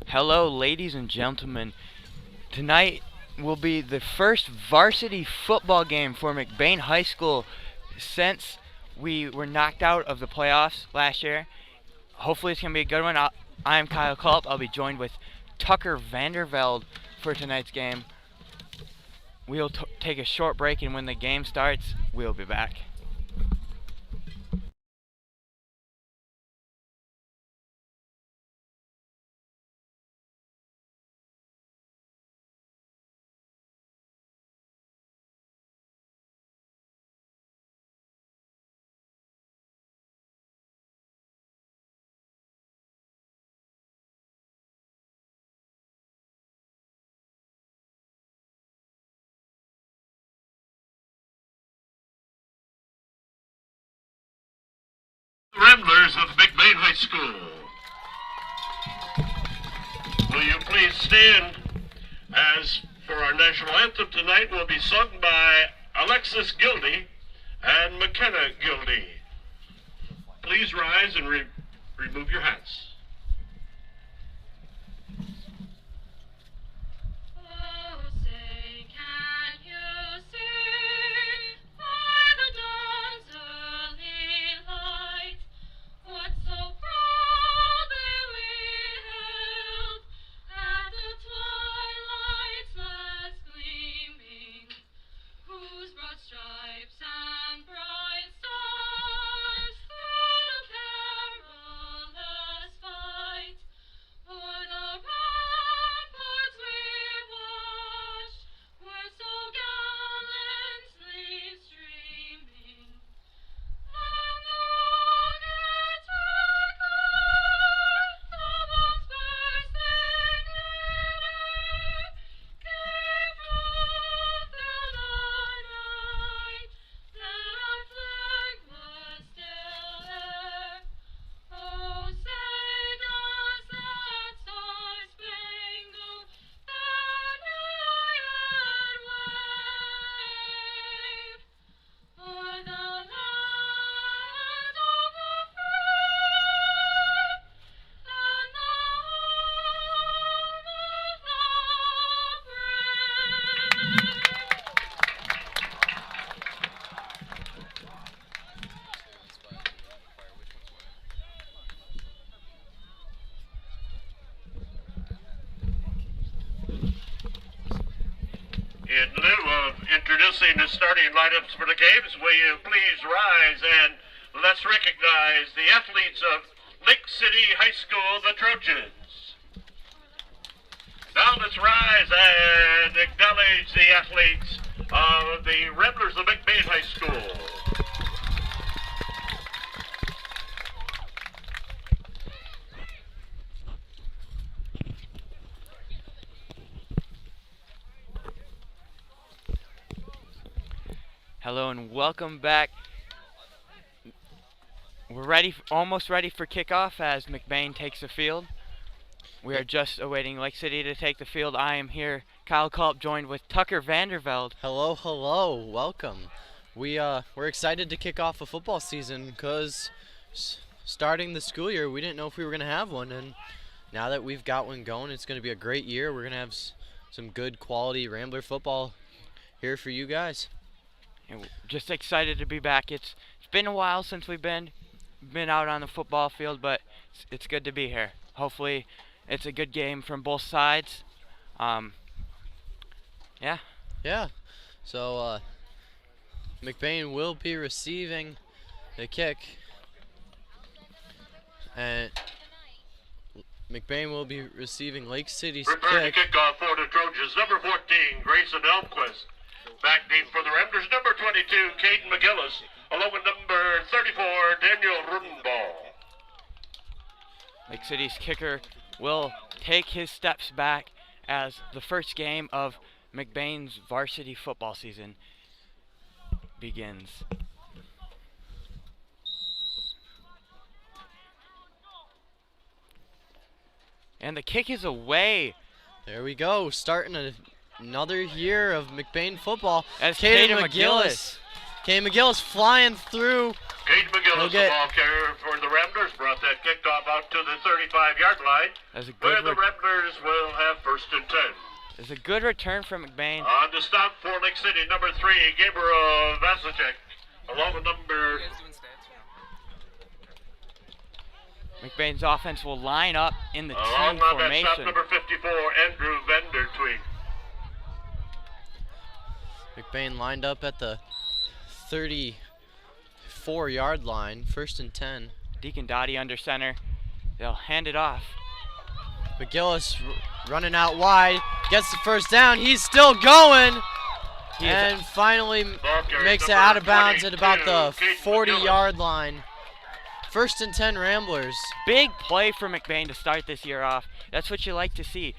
Hello, ladies and gentlemen. Tonight will be the first varsity football game for McBain High School since we were knocked out of the playoffs last year. Hopefully, it's going to be a good one. I'm Kyle Culp. I'll be joined with Tucker Vanderveld for tonight's game. We'll take a short break, and when the game starts, we'll be back. Ramblers of McBain High School. Will you please stand as for our national anthem tonight will be sung by Alexis Gildy and McKenna Gildy. Please rise and remove your hats. In lieu of introducing the starting lineups for the games, will you please rise and let's recognize the athletes of Lake City High School, the Trojans. Now let's rise and acknowledge the athletes of the Ramblers of McBain High School. Hello and welcome back. We're almost ready for kickoff as McBain takes the field. We are just awaiting Lake City to take the field. I am here, Kyle Culp, joined with Tucker Vanderveld. Hello, welcome. We're excited to kick off a football season because starting the school year, we didn't know if we were going to have one, and now that we've got one going, it's going to be a great year. We're going to have some good quality Rambler football here for you guys. And just excited to be back. It's been a while since we've been out on the football field, but it's good to be here. Hopefully, it's a good game from both sides. Yeah. So McBain will be receiving the kick, and McBain will be receiving Lake City's Prepare kick. to kick off for the Trojans, number 14, Grayson Elmquist. Backing for the Ramblers, number 22, Caden McGillis, along with number 34, Daniel Rudenball. Lake City's kicker will take his steps back as the first game of McBain's varsity football season begins. And the kick is away. There we go, starting another year of McBain football. As Caden McGillis. Caden McGillis flying through Cade McGillis, get- the ball carrier for the Ramblers, brought that kickoff out to the 35-yard line, That's a where good the Ramblers will have 1st and 10. It's a good return from McBain. On the stop for Lake City, number 3, Gabriel Vasicek, along with number... McBain's offense will line up in the Along team on that stop, formation. number 54, Andrew Vandertweeg. McBain lined up at the 34-yard line, 1st and 10. Deacon Dottie under center. They'll hand it off. McGillis running out wide, gets the first down. He's still going, and finally Ball carrier, makes it number out of bounds at 22, about the Cade 40-yard line. 1st and 10 Ramblers. Big play for McBain to start this year off. That's what you like to see.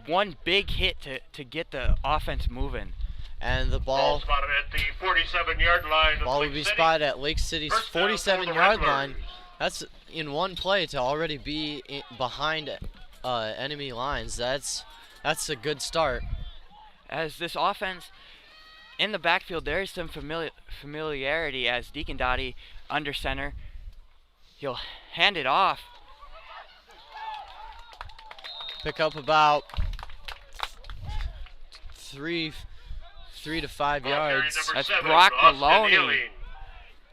One big hit to get the offense moving. And the Ball ball spotted at the 47-yard line of will Lake be City. spotted at Lake City's First down for the 47-yard line. Ramblers. That's in one play to already be behind enemy lines. That's a good start. As this offense in the backfield, there is some familiarity as Deacon Dottie under center. He'll hand it off. Pick up about 3 to 5 Ball carrier, yards. number That's 7, Brock Austin Maloney. Ealing.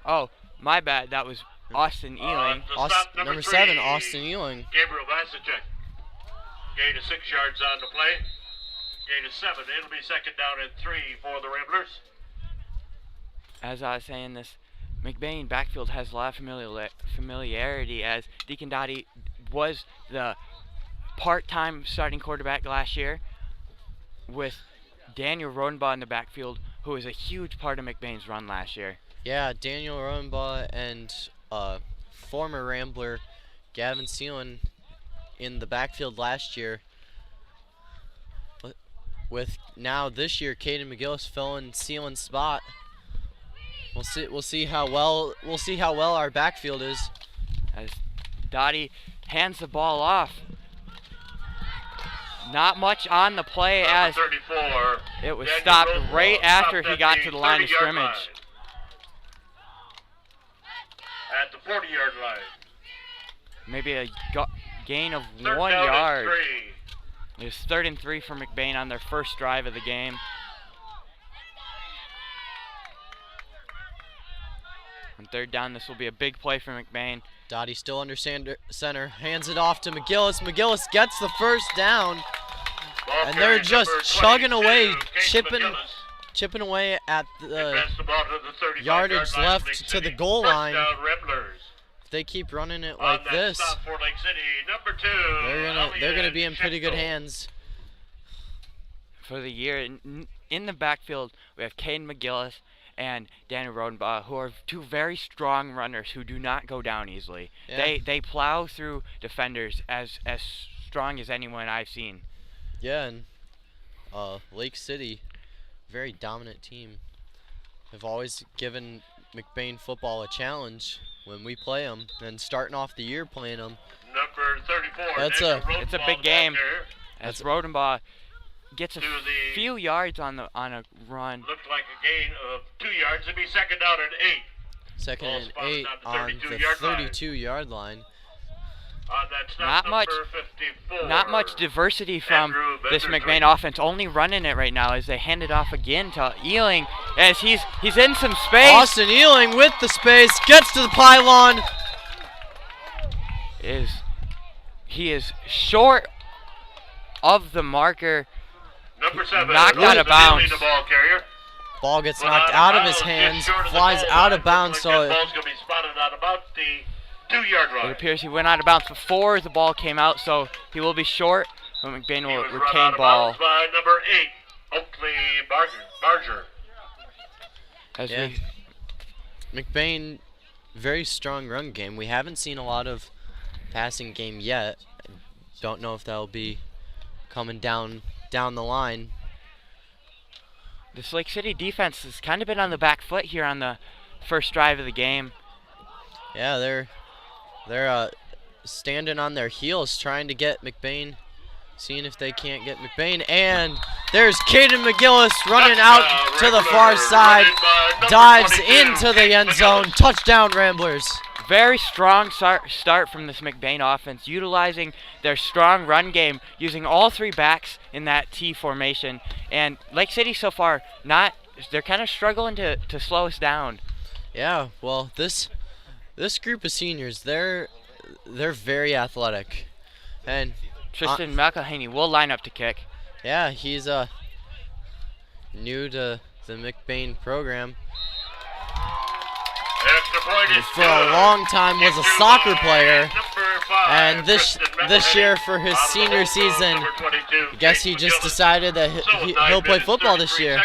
Oh, my bad. That was Austin Ealing. The stop, Number 3, 7, Austin Ewing. Gabriel Vasicek. Gain of 6 yards on the play. Gain of 7. It'll be 2nd down and 3 for the Ramblers. As I was saying, this McBain backfield has a lot of familiarity as Deacon Dottie was the part-time starting quarterback last year with Daniel Rodenbaugh in the backfield, who was a huge part of McBain's run last year. Yeah, Daniel Rodenbaugh and former Rambler Gavin Seelan in the backfield last year. With now this year, Caden McGillis filling Seelan's spot. We'll see how well our backfield is. As Dottie hands the ball off. Not much on the play as 34. it was Daniel stopped Rodenbaugh right after stopped he at got to the line of 30-yard scrimmage. line. At the 40-yard line. Maybe a gain of 3rd 1 down and yard. 3. It was 3rd and 3 for McBain on their first drive of the game. On 3rd down, this will be a big play for McBain. Dottie still under center, hands it off to McGillis. McGillis gets the first down, Ball and carrier they're just number chugging 22, away, Case McGillis. chipping away at the Advance the ball to the 35-yard yardage line of left Lake to the City. goal First line. down, Ramblers. If they keep running it On like that this, stop for Lake City, number 2. they're gonna be in pretty good Elliott hands. For the year, in the backfield, we have Caden McGillis and Daniel Rodenbaugh, who are two very strong runners who do not go down easily. Yeah. They plow through defenders as strong as anyone I've seen. Yeah, and Lake City, very dominant team. Have always given McBain football a challenge when we play them, and starting off the year playing them. Number 34. That's Daniel a- It's a Rodenbaugh big game. back there. As Rodenbaugh gets a To the- few yards on a run. Looked like a gain of 2 yards. It'd be 2nd down and 8. Second Ball and spotted 8 on the on the 32-yard line. 32-yard line. On that stop, Not number much- 54. Not much diversity from Andrew this Vandertweeg. McBain offense. Only running it right now as they hand it off again to Ealing as he's in some space. Austin Ealing with the space, gets to the pylon. He is short of the marker. Number 7. Knocked out of Elizabeth Ealing, bounds. the ball carrier. Ball gets Went knocked out of his bounds, hands, just short of the flies goal out line. of bounds, Looks like so that ball's going to be spotted at about the 2-yard line. It appears he went out of bounds before the ball came out, so he will be short. But McBain He will was run retain out of ball. bounds by number 8, Oakley Barger. As Yeah. we McBain, very strong run game. We haven't seen a lot of passing game yet. Don't know if that'll be coming down the line. This Lake City defense has kind of been on the back foot here on the first drive of the game. Yeah, they're standing on their heels trying to get McBain seeing if they can't get McBain. And there's Caden McGillis running out to the far side, dives into the end zone. Touchdown, Ramblers. Very strong start from this McBain offense, utilizing their strong run game, using all three backs in that T formation. And Lake City so far, they're kind of struggling to slow us down. Yeah, well, this group of seniors, they're very athletic. And Tristan McElhaney will line up to kick. yeah, he's new to the McBain program. For a long time was a soccer player, and this year for his senior season, I guess he just decided that he'll play football this year.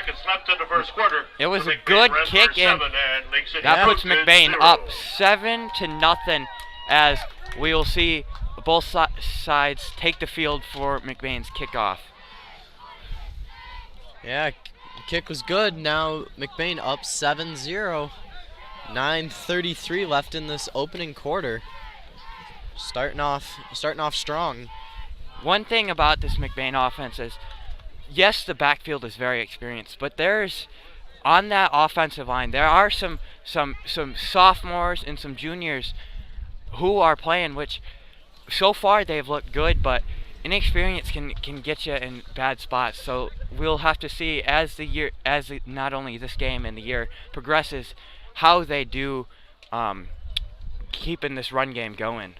It was a good kick, and that puts McBain up 7-0, as we will see both sides take the field for McBain's kickoff. Yeah, kick was good. Now McBain up 7-0. 9:33 left in this opening quarter. Starting off strong. One thing about this McBain offense is, yes, the backfield is very experienced, but there's on that offensive line there are some sophomores and some juniors who are playing, which so far they've looked good, but inexperience can get you in bad spots. So we'll have to see as not only this game and the year progresses, how they do keeping this run game going.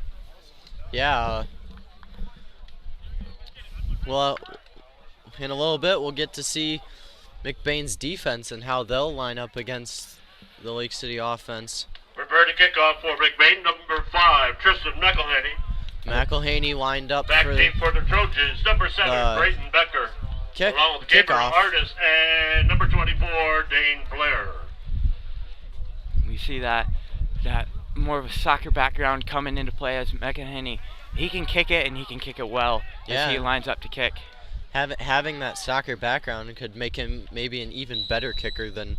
Yeah. Well, in a little bit we'll get to see McBain's defense and how they'll line up against the Lake City offense. Prepare to kick off for McBain, number 5, Tristan McElhaney. McElhaney lined up Back for deep for the Trojans, number 7, Brayton Becker. Along with Gabriel kickoff. Artis and number 24, Dane Blair. We see that more of a soccer background coming into play as McElhaney. He can kick it, and he can kick it well as he lines up to kick. Having that soccer background could make him maybe an even better kicker than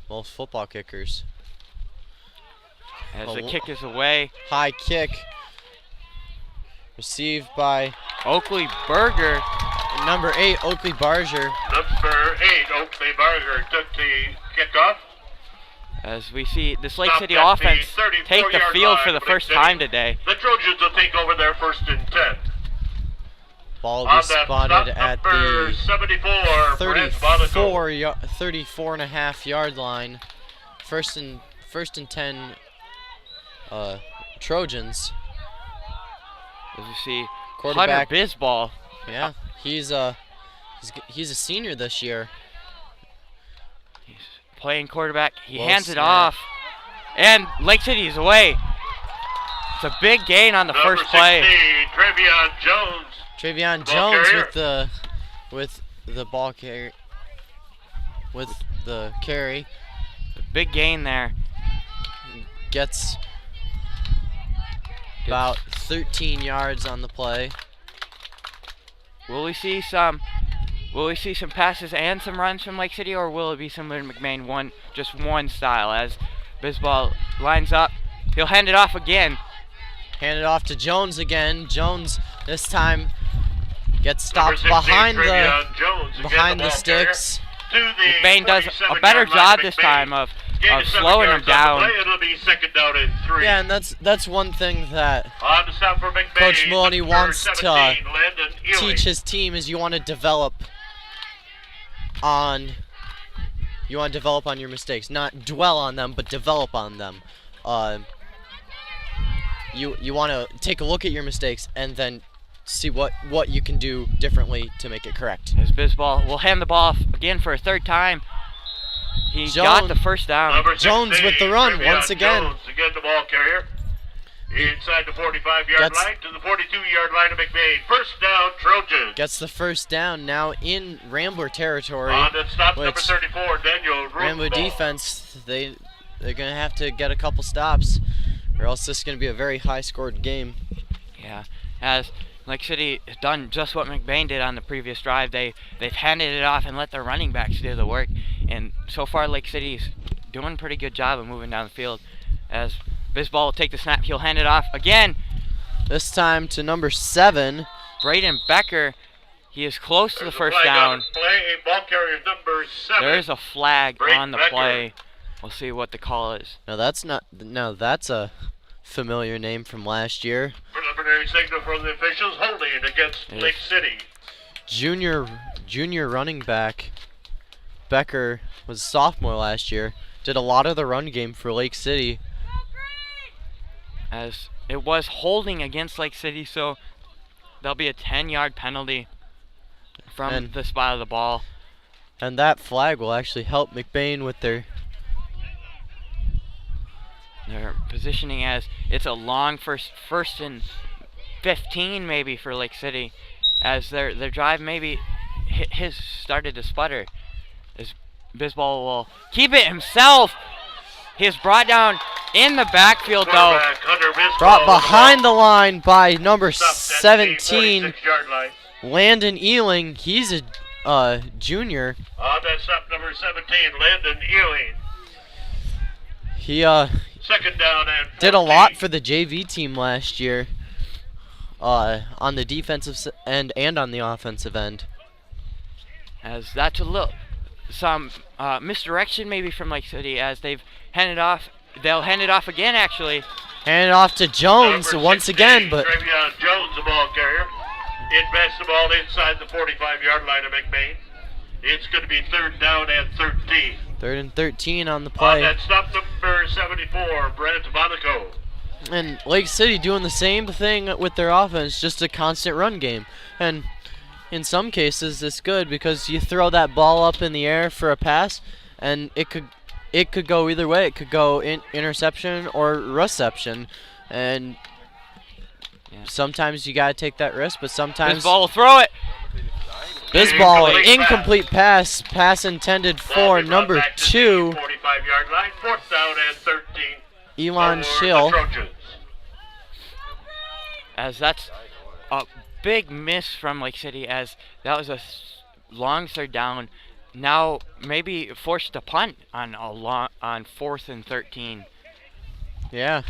most football kickers. As the kick is away. High kick. Received by Oakley Berger. Number 8, Oakley Barger. Number 8, Oakley Barger took the kickoff. As we see this Lake City offense take the field for the first time today. The Trojans will take over their 1st and 10. Ball will be spotted at the 34 and a half yard line. First and 10 Trojans. As we see Quarterback Hunter Bisball. Yeah, he's a senior this year. He's playing quarterback. He Well hands it snapped. off, and Lake City is away. It's a big gain on the first play. Trevion Jones. Trevion Ball Jones carrier. with the ball carry. With the carry, Big gain there. gets about 13 yards on the play. Will we see some passes and some runs from Lake City, or will it be similar to McBain, just one style? As Bisball lines up, he'll hand it off again. Hand it off to Jones again. Jones this time gets stopped Number 16, behind Trevion Jones, again, the ball sticks. carrier. To the McBain does a 47-yard better line, job this McBain. time of Gain 7 slowing him yards on the down. play. It'll be 2nd down and 3. Yeah, and that's one thing that On to stop for McBain. Coach Maloney number wants to 17, Landon Ewing. teach his team is you want to develop on your mistakes, not dwell on them, but develop on them. You want to take a look at your mistakes and then see what you can do differently to make it correct. As Bisball will hand the ball off again for a 3rd time. He got the first down. Number Jones 16, with the run Trevion once again. Jones, again the ball carrier. Inside the 45-yard Gets- line to the 42-yard line of McBain. 1st down, Trojans. Gets the first down now in Rambler territory. On to stop number which 34, Daniel Rambler Rosenthal. defense, they're gonna have to get a couple stops, or else this is gonna be a very high-scored game. Yeah, as Lake City has done just what McBain did on the previous drive. They've handed it off and let their running backs do the work. And so far, Lake City's doing a pretty good job of moving down the field. As Bisball will take the snap, he'll hand it off again. This time to number 7, Braden Becker, he is close to the There's a first flag on down. the play. Ball carrier number 7. There is a flag Braden on the Becker. play. We'll see what the call is. No, that's not. No, that's a familiar name from last year. Preliminary signal from the officials holding against Yes. Lake City. Junior running back Becker was a sophomore last year. Did a lot of the run game for Lake City. As it was holding against Lake City, so there'll be a 10-yard penalty from And- the spot of the ball. And that flag will actually help McBain with their. They're positioning as it's a long first and 15 maybe for Lake City, as their drive maybe his started to sputter. As Bisbal will keep it himself. He is brought down in the backfield though. Quarterback Hunter Bisbal Brought behind the line by number stopped at 17, 46-yard line. Landon Ealing. He's a junior. On that stop, number 17, Landon Ewing. He Second down and 14. did a lot for the JV team last year. On the defensive end and on the offensive end. As that's a little some misdirection maybe from Lake City, as they've handed off. They'll hand it off again actually. Hand it off to Jones Number once 16, again, but Travion Jones, the ball carrier. It passed the ball inside the 45-yard line of McBain. It's going to be third down and 13. 3rd and 13 on the On play. that stop, number 74, Brent Monaco. And Lake City doing the same thing with their offense, just a constant run game. And in some cases, it's good because you throw that ball up in the air for a pass, and it could go either way. It could go interception or reception, and Yeah. sometimes you gotta take that risk, but sometimes Bisbal will throw it. Bisbal, Incomplete incomplete pass intended Ball for be brought number back to the 2, 45-yard line, fourth down and 13. Elon for Schill. the Trojans. As that's a big miss from Lake City, as that was a long third down. Now maybe forced to punt on on 4th and 13. Yeah.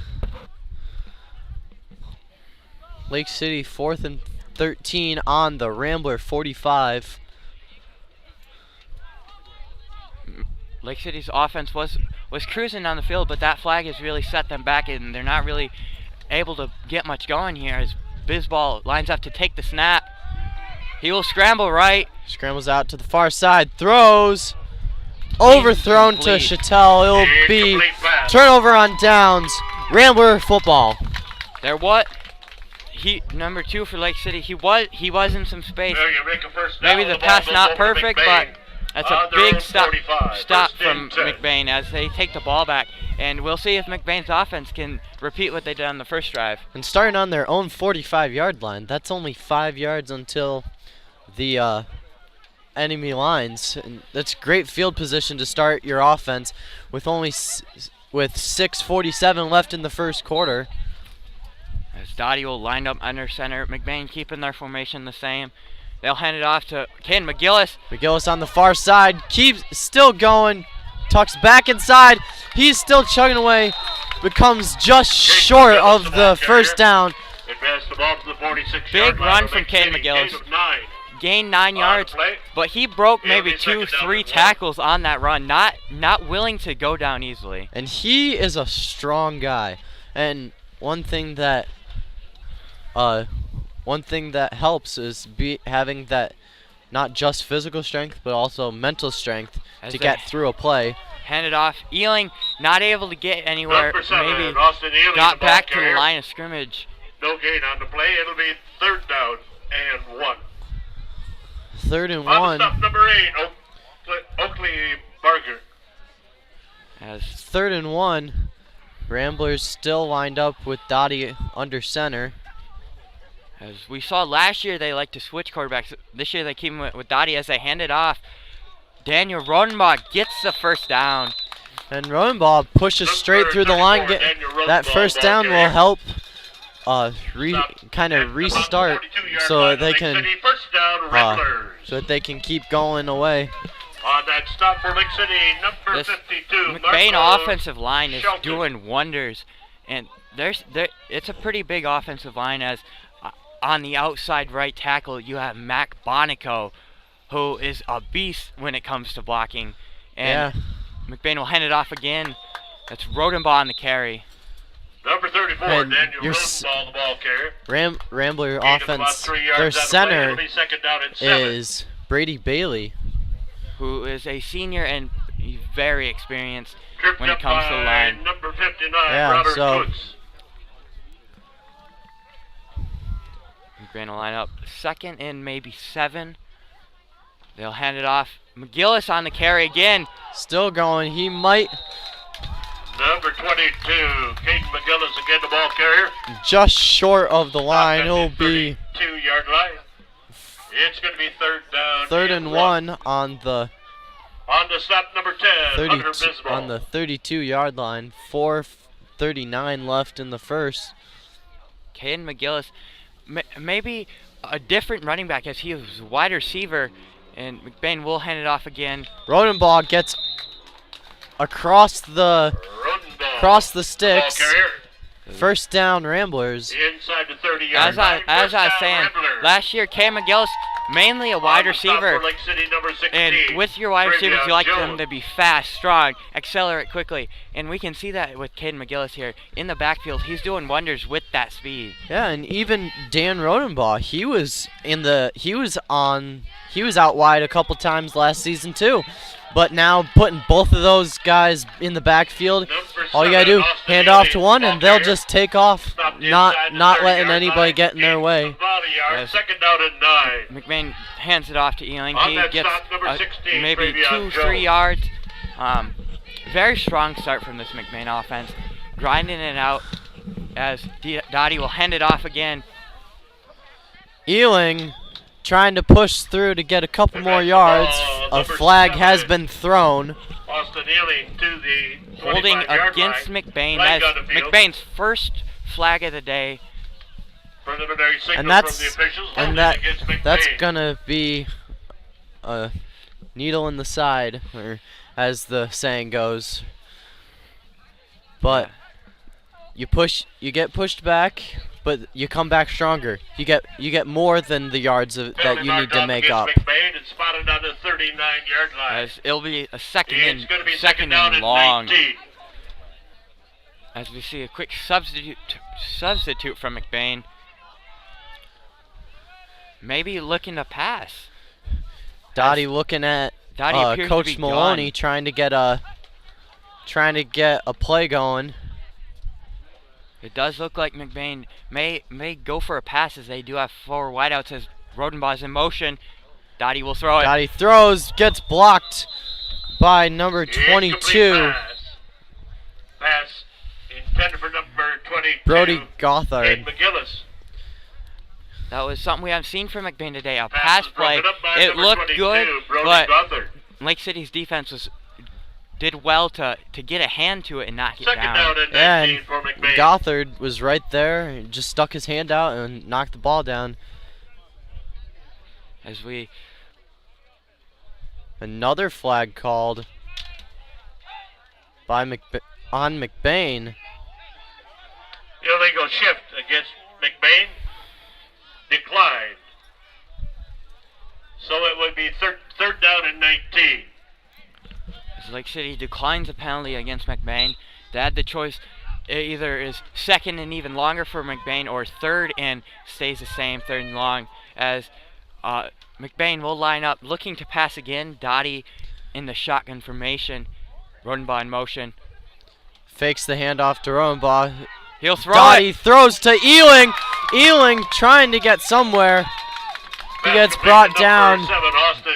Lake City 4th and 13 on the Rambler 45. Lake City's offense was cruising down the field, but that flag has really set them back, and they're not really able to get much going here. As Bisbal lines up to take the snap, he will scramble right. Scrambles out to the far side, throws, overthrown to Incomplete. Chattel. It'll be Incomplete pass. turnover on downs. Rambler football. There what? Number 2 for Lake City. He was in some space. There you make a first down. Maybe the ball pass goes not over to perfect, McBain. but that's On a their own big stop 45. stop First and from 10. McBain as they take the ball back. And we'll see if McBain's offense can repeat what they did on the first drive. And starting on their own 45-yard line. That's only 5 yards until the enemy lines. And that's great field position to start your offense with only with 6:47 left in the first quarter. As Dottie will line up under center, McBain keeping their formation the same. They'll hand it off to Ken McGillis. McGillis on the far side, keeps still going, tucks back inside. He's still chugging away, becomes just short of the first down. It passed the ball to the 46-yard Big line run of from Lake Caden City, McGillis. gain of 9. Gained 9 On the yards, play. but he broke It'll maybe be second 2, down 3 and 1. tackles on that run. Not willing to go down easily. And he is a strong guy. And one thing that helps is having that not just physical strength but also mental strength As to they get through a play. Hand it off. Ealing not able to get anywhere. Number 7, Maybe Austin Ely, got the ball back to the carrier. line of scrimmage. No gain on the play. It'll be third down and 1. 3rd and On 1. the stop, number 8, Oakley Barger. As 3rd and 1. Ramblers still lined up with Dottie under center. As we saw last year, they like to switch quarterbacks. This year they keep him with Dottie as they hand it off. Daniel Rodenbach gets the first down. And Rodenball pushes straight through the line. That first down will help kind of restart so that they can First down, Ramblers. so that they can keep going away. On that stop for Lake City, number This 52, McBain Marco offensive line is Shelton. doing wonders, and it's a pretty big offensive line. As on the outside right tackle, you have Mac Bonico, who is a beast when it comes to blocking. And Yeah. McBain will hand it off again. That's Rodenbaugh on the carry. Number 34, And Daniel your Rosenthal, the ball carrier. Rambler Gain of about offense, 3 yards their out of play. center It'll be second down and 7. is Brady Bailey. Who is a senior and he's very experienced Tripped when it up comes to the by line. number 59, Yeah, Robert so- Coots. McBain will line up 2nd and maybe 7. They'll hand it off. McGillis on the carry again. Still going. He might Number 22, Caden McGillis again, the ball carrier. just short of the line. Up at He'll the be 32-yard line. It's going to be third down. 3rd and 1 on the On the stop, number 10, Hunter 32 Bisbal. on the 32-yard line. 4:39 left in the first. Caden McGillis, maybe a different running back as he was a wide receiver. And McBain will hand it off again. Rodenbaugh gets across the Rodendahl, sticks. ball carrier. First down, Ramblers. Inside the 30-yard As I line. as First I was down, saying, Ramblers. last year Caden McGillis mainly a wide On the stop receiver. for Lake City, number 16, And with your wide receivers, you like them Jones. to be fast, strong, accelerate quickly. And we can see that with Caden McGillis here. In the backfield, he's doing wonders with that speed. Yeah, and even Dan Rodenbaugh, he was out wide a couple times last season too. But now putting both of those guys in the backfield, Number all you gotta 7, do, Austin hand off Ely, to one ball and they'll carrier. just take off, Stopped not inside the letting 30-yard anybody line. get in their Gains way. about a yard. Yes. Second down and 9. McBain hands it off to Ealing. On He that gets stop, number 16, maybe Travion 2-3 Jones. yards. Very strong start from this McBain offense. Grinding it out as Dottie will hand it off again. Ealing trying to push through to get a couple more yards. A Number flag has 7. been thrown. Austin Ealing to the Holding 25-yard against line. McBain. Flag That's on the field. McBain's first flag of the day. Preliminary signal And that's from the officials. and holding against McBain. that's gonna be a needle in the side, or as the saying goes. But you get pushed back, but you come back stronger. You get more than the yards that Penalty you need marked to off make up. against McBain and spotted on the 39-yard line. As it'll be a second It's and going to be second down and and long. 19. As we see a quick substitute from McBain. Maybe looking to pass. Dottie looking at Dottie appears to Coach be Maloney gone. trying to get a play going. It does look like McBain may go for a pass as they do have 4 wideouts as Rodenbaugh's in motion. Dottie will throw it. Dottie throws, gets blocked by number Incomplete 22, Pass intended for number 22. Brody Gothard. Caden McGillis. That was something we haven't seen from McBain today. A Pass pass is play. broken up by It number looked 22, good, Brody but Gothard. Lake City's defense did well to get a hand to it and knock it Second down. down and Yeah, 19 and for McBain. Gothard was right there, and just stuck his hand out and knocked the ball down. As we Another flag called by on McBain. Illegal shift against McBain. Declined. So it would be third down and 19. as Lake City declines a penalty against McBain, they had the choice. It either is second and even longer for McBain or third and stays the same, third and long, as McBain will line up looking to pass again. Dottie in the shotgun formation. Rodenbaugh in motion. Fakes the handoff to Rodenbaugh. He'll throw Dottie it. throws to Ealing. Ealing trying to get somewhere. He gets brought down. Number 7, Austin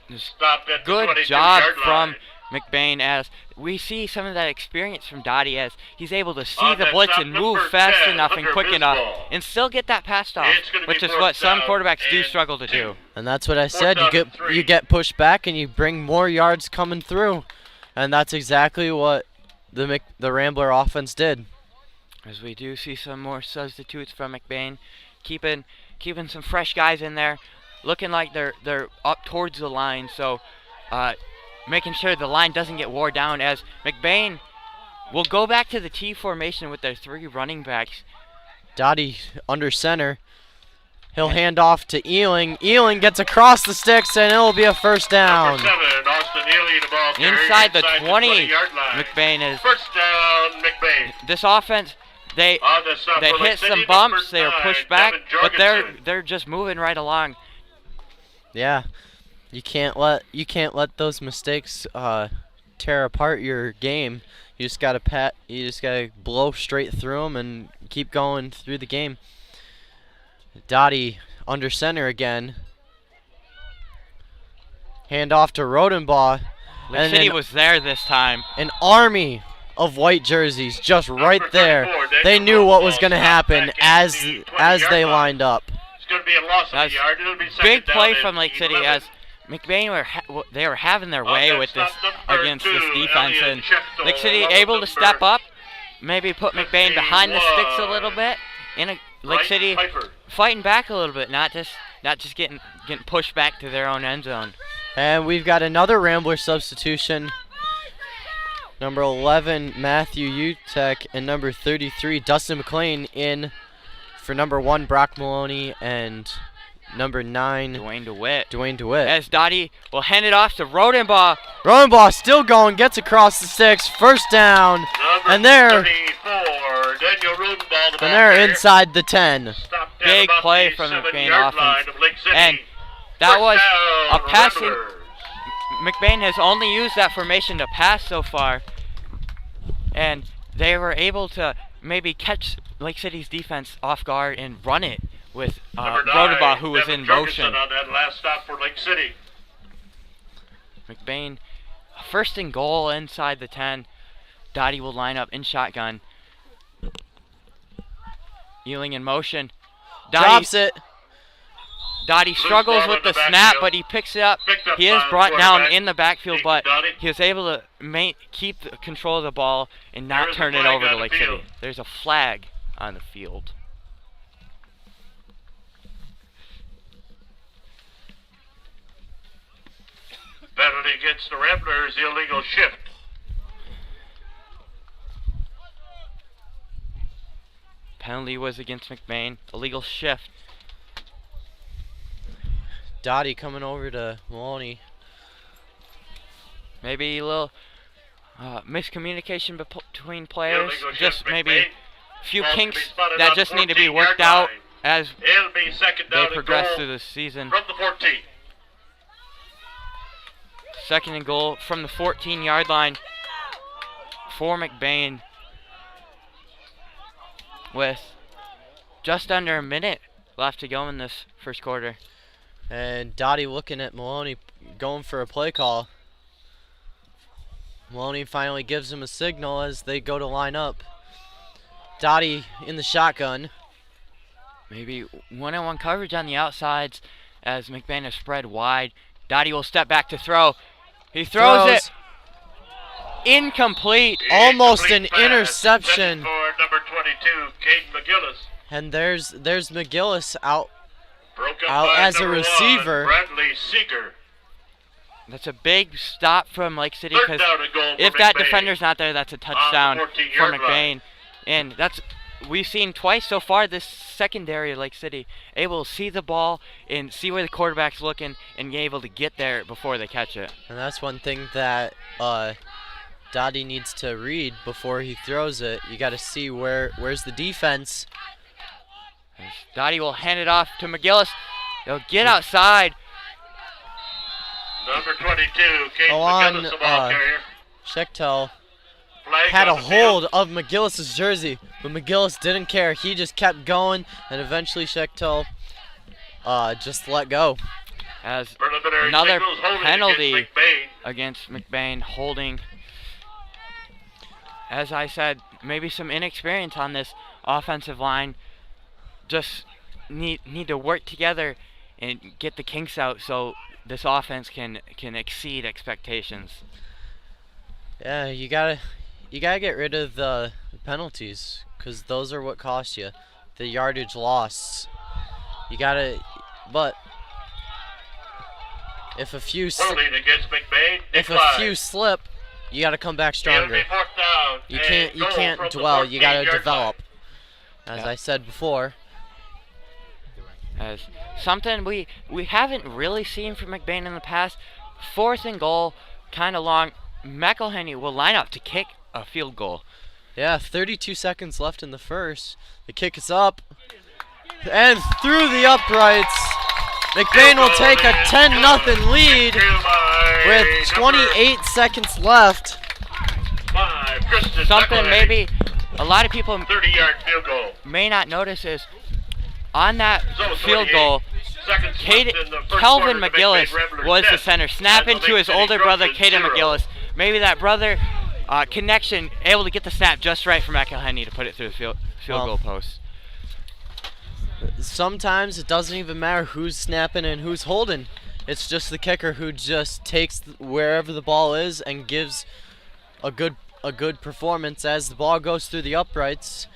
Ealing. Stopped at the Good 22-yard job line. from McBain as we see some of that experience from Dottie as he's able to see On the that blitz stop, and move number fast 10, enough and Hunter quick enough Bisbal. and still get that pass off, It's gonna be which is fourth what some down quarterbacks do and struggle to 2. do. And that's what I said. down You and 3. you get pushed back and you bring more yards coming through, and that's exactly what the Rambler offense did. As we do see some more substitutes from McBain, keeping some fresh guys in there, looking like they're up towards the line. So making sure the line doesn't get wore down as McBain will go back to the T formation with their 3 running backs Dottie under center. He'll hand off to Ealing. Ealing gets across the sticks, and it'll be a first down. Number 7, Austin Ely, the ball carrier, Inside the 20, 20-yard line. McBain is. First down, McBain. This offense, they On the stop they for Lake hit City, some bumps, number they were 9, pushed back, Devin but Jorgensen. they're just moving right along. Yeah, you can't let those mistakes tear apart your game. You just gotta blow straight through them and keep going through the game. Dottie under center again. Hand off to Rodenbaugh. Lake City was there this time. An army of white jerseys just right Number there. 34, They Daniel knew what was Rodenbaugh going to stopped happen back as at the as 20-yard they line. lined up. It's going to be a loss of That's a yard. It'll be second Big down play and from Lake City 11. as McBain they were having their On way that with this stop, number against 2, this defense, Elliot and Schechtel, Lake City along able to with step number up, maybe put McBain behind the sticks a little bit. Lake Bryce City Piper. fighting back a little bit, not just getting pushed back to their own end zone. And we've got another Rambler substitution. Number 11, Matthew Utek, and number 33, Dustin McLean, in for number 1, Brock Maloney, and number 9, Dwayne DeWitt. As As Dottie will hand it off to Rodenbaugh. Rodenbaugh still going, gets across the sticks, first down, Number and they're 34, Daniel Rodenbaugh, the ball and they're carrier. inside the 10. Stopped at Big about play the from the 7-yard McBain line offense. of Lake City. And that First was down, a passing. Ramblers. McBain has only used that formation to pass so far, and they were able to maybe catch Lake City's defense off guard and run it with Number 9, Rodenbaugh, who was Devin in Jorgensen motion. on that last stop for Lake City. McBain, first and goal inside the 10. Dottie will line up in shotgun. Ealing in motion. Drops it. Dottie struggles ball with in the the snap, backfield. but he picks it up. Picked up He is by the brought down quarterback, in the backfield, Nathan but Dottie. he was able to keep the control of the ball and There not is a turn it flag over on to the Lake field. City. There's a flag on the field. Penalty against the Ramblers, illegal shift. Penalty was against McBain. Illegal shift. Dottie coming over to Maloney. Maybe a little miscommunication between players. Illegal Just shift, maybe McBain. a few Ball to be kinks spotted that on just need to be 14-yard worked out line. as It'll be second they down and progress goal through the season. from the 14. Second and goal from the 14-yard line for McBain with just under a minute left to go in this first quarter. And Dottie looking at Maloney, going for a play call. Maloney finally gives him a signal as they go to line up. Dottie in the shotgun. Maybe one-on-one coverage on the outsides as McBain is spread wide. Dottie will step back to throw. He throws it. Incomplete. Almost an Incomplete pass interception. intended for number 22, Caden McGillis. And there's McGillis out. Broke up Out by as a number 1, receiver. Bradley Seeger. That's a big stop from Lake City Third because down and goal for if that McBain. defender's not there, that's a touchdown for 14-yard McBain. line. And we've seen twice so far this secondary of Lake City able to see the ball and see where the quarterback's looking and be able to get there before they catch it. And that's one thing that Dottie needs to read before he throws it. You got to see where's the defense. As Dottie will hand it off to McGillis. They'll get outside. Number 22, Caden On, McGillis, the ball carrier. Schechtel Flag had a on the field. hold of McGillis' jersey, but McGillis didn't care. He just kept going, and eventually Schechtel just let go. As Preliminary another signals holding penalty against McBain. against McBain, holding. As I said, maybe some inexperience on this offensive line. Just need to work together and get the kinks out so this offense can exceed expectations. Yeah, you gotta get rid of the penalties, because those are what cost you the yardage loss. But if a few Holding against McBain. if a declined. few slip, you gotta come back It'll be stronger. fourth down You and can't goal from the dwell. You gotta 14-yard develop. line. as I said before. As something we haven't really seen from McBain in the past. 4th and goal, kind of long. McElhenney will line up to kick a field goal. Yeah, 32 seconds left in the first. The kick is up and through the uprights. McBain will take a 10-0 lead with 28 seconds left. Something maybe a lot of people 30-yard field goal. may not notice is on that So field 28 goal, seconds Caden, left in the first Kelvin quarter to McGillis McBain Ramblers was the 10, center, snapping and the to Lake his City older brother, Trojans Caden 0. McGillis. Maybe that brother connection able to get the snap just right for McElhenney to put it through the field goal post. Sometimes it doesn't even matter who's snapping and who's holding. It's just the kicker who just takes wherever the ball is and gives a good performance as the ball goes through the uprights.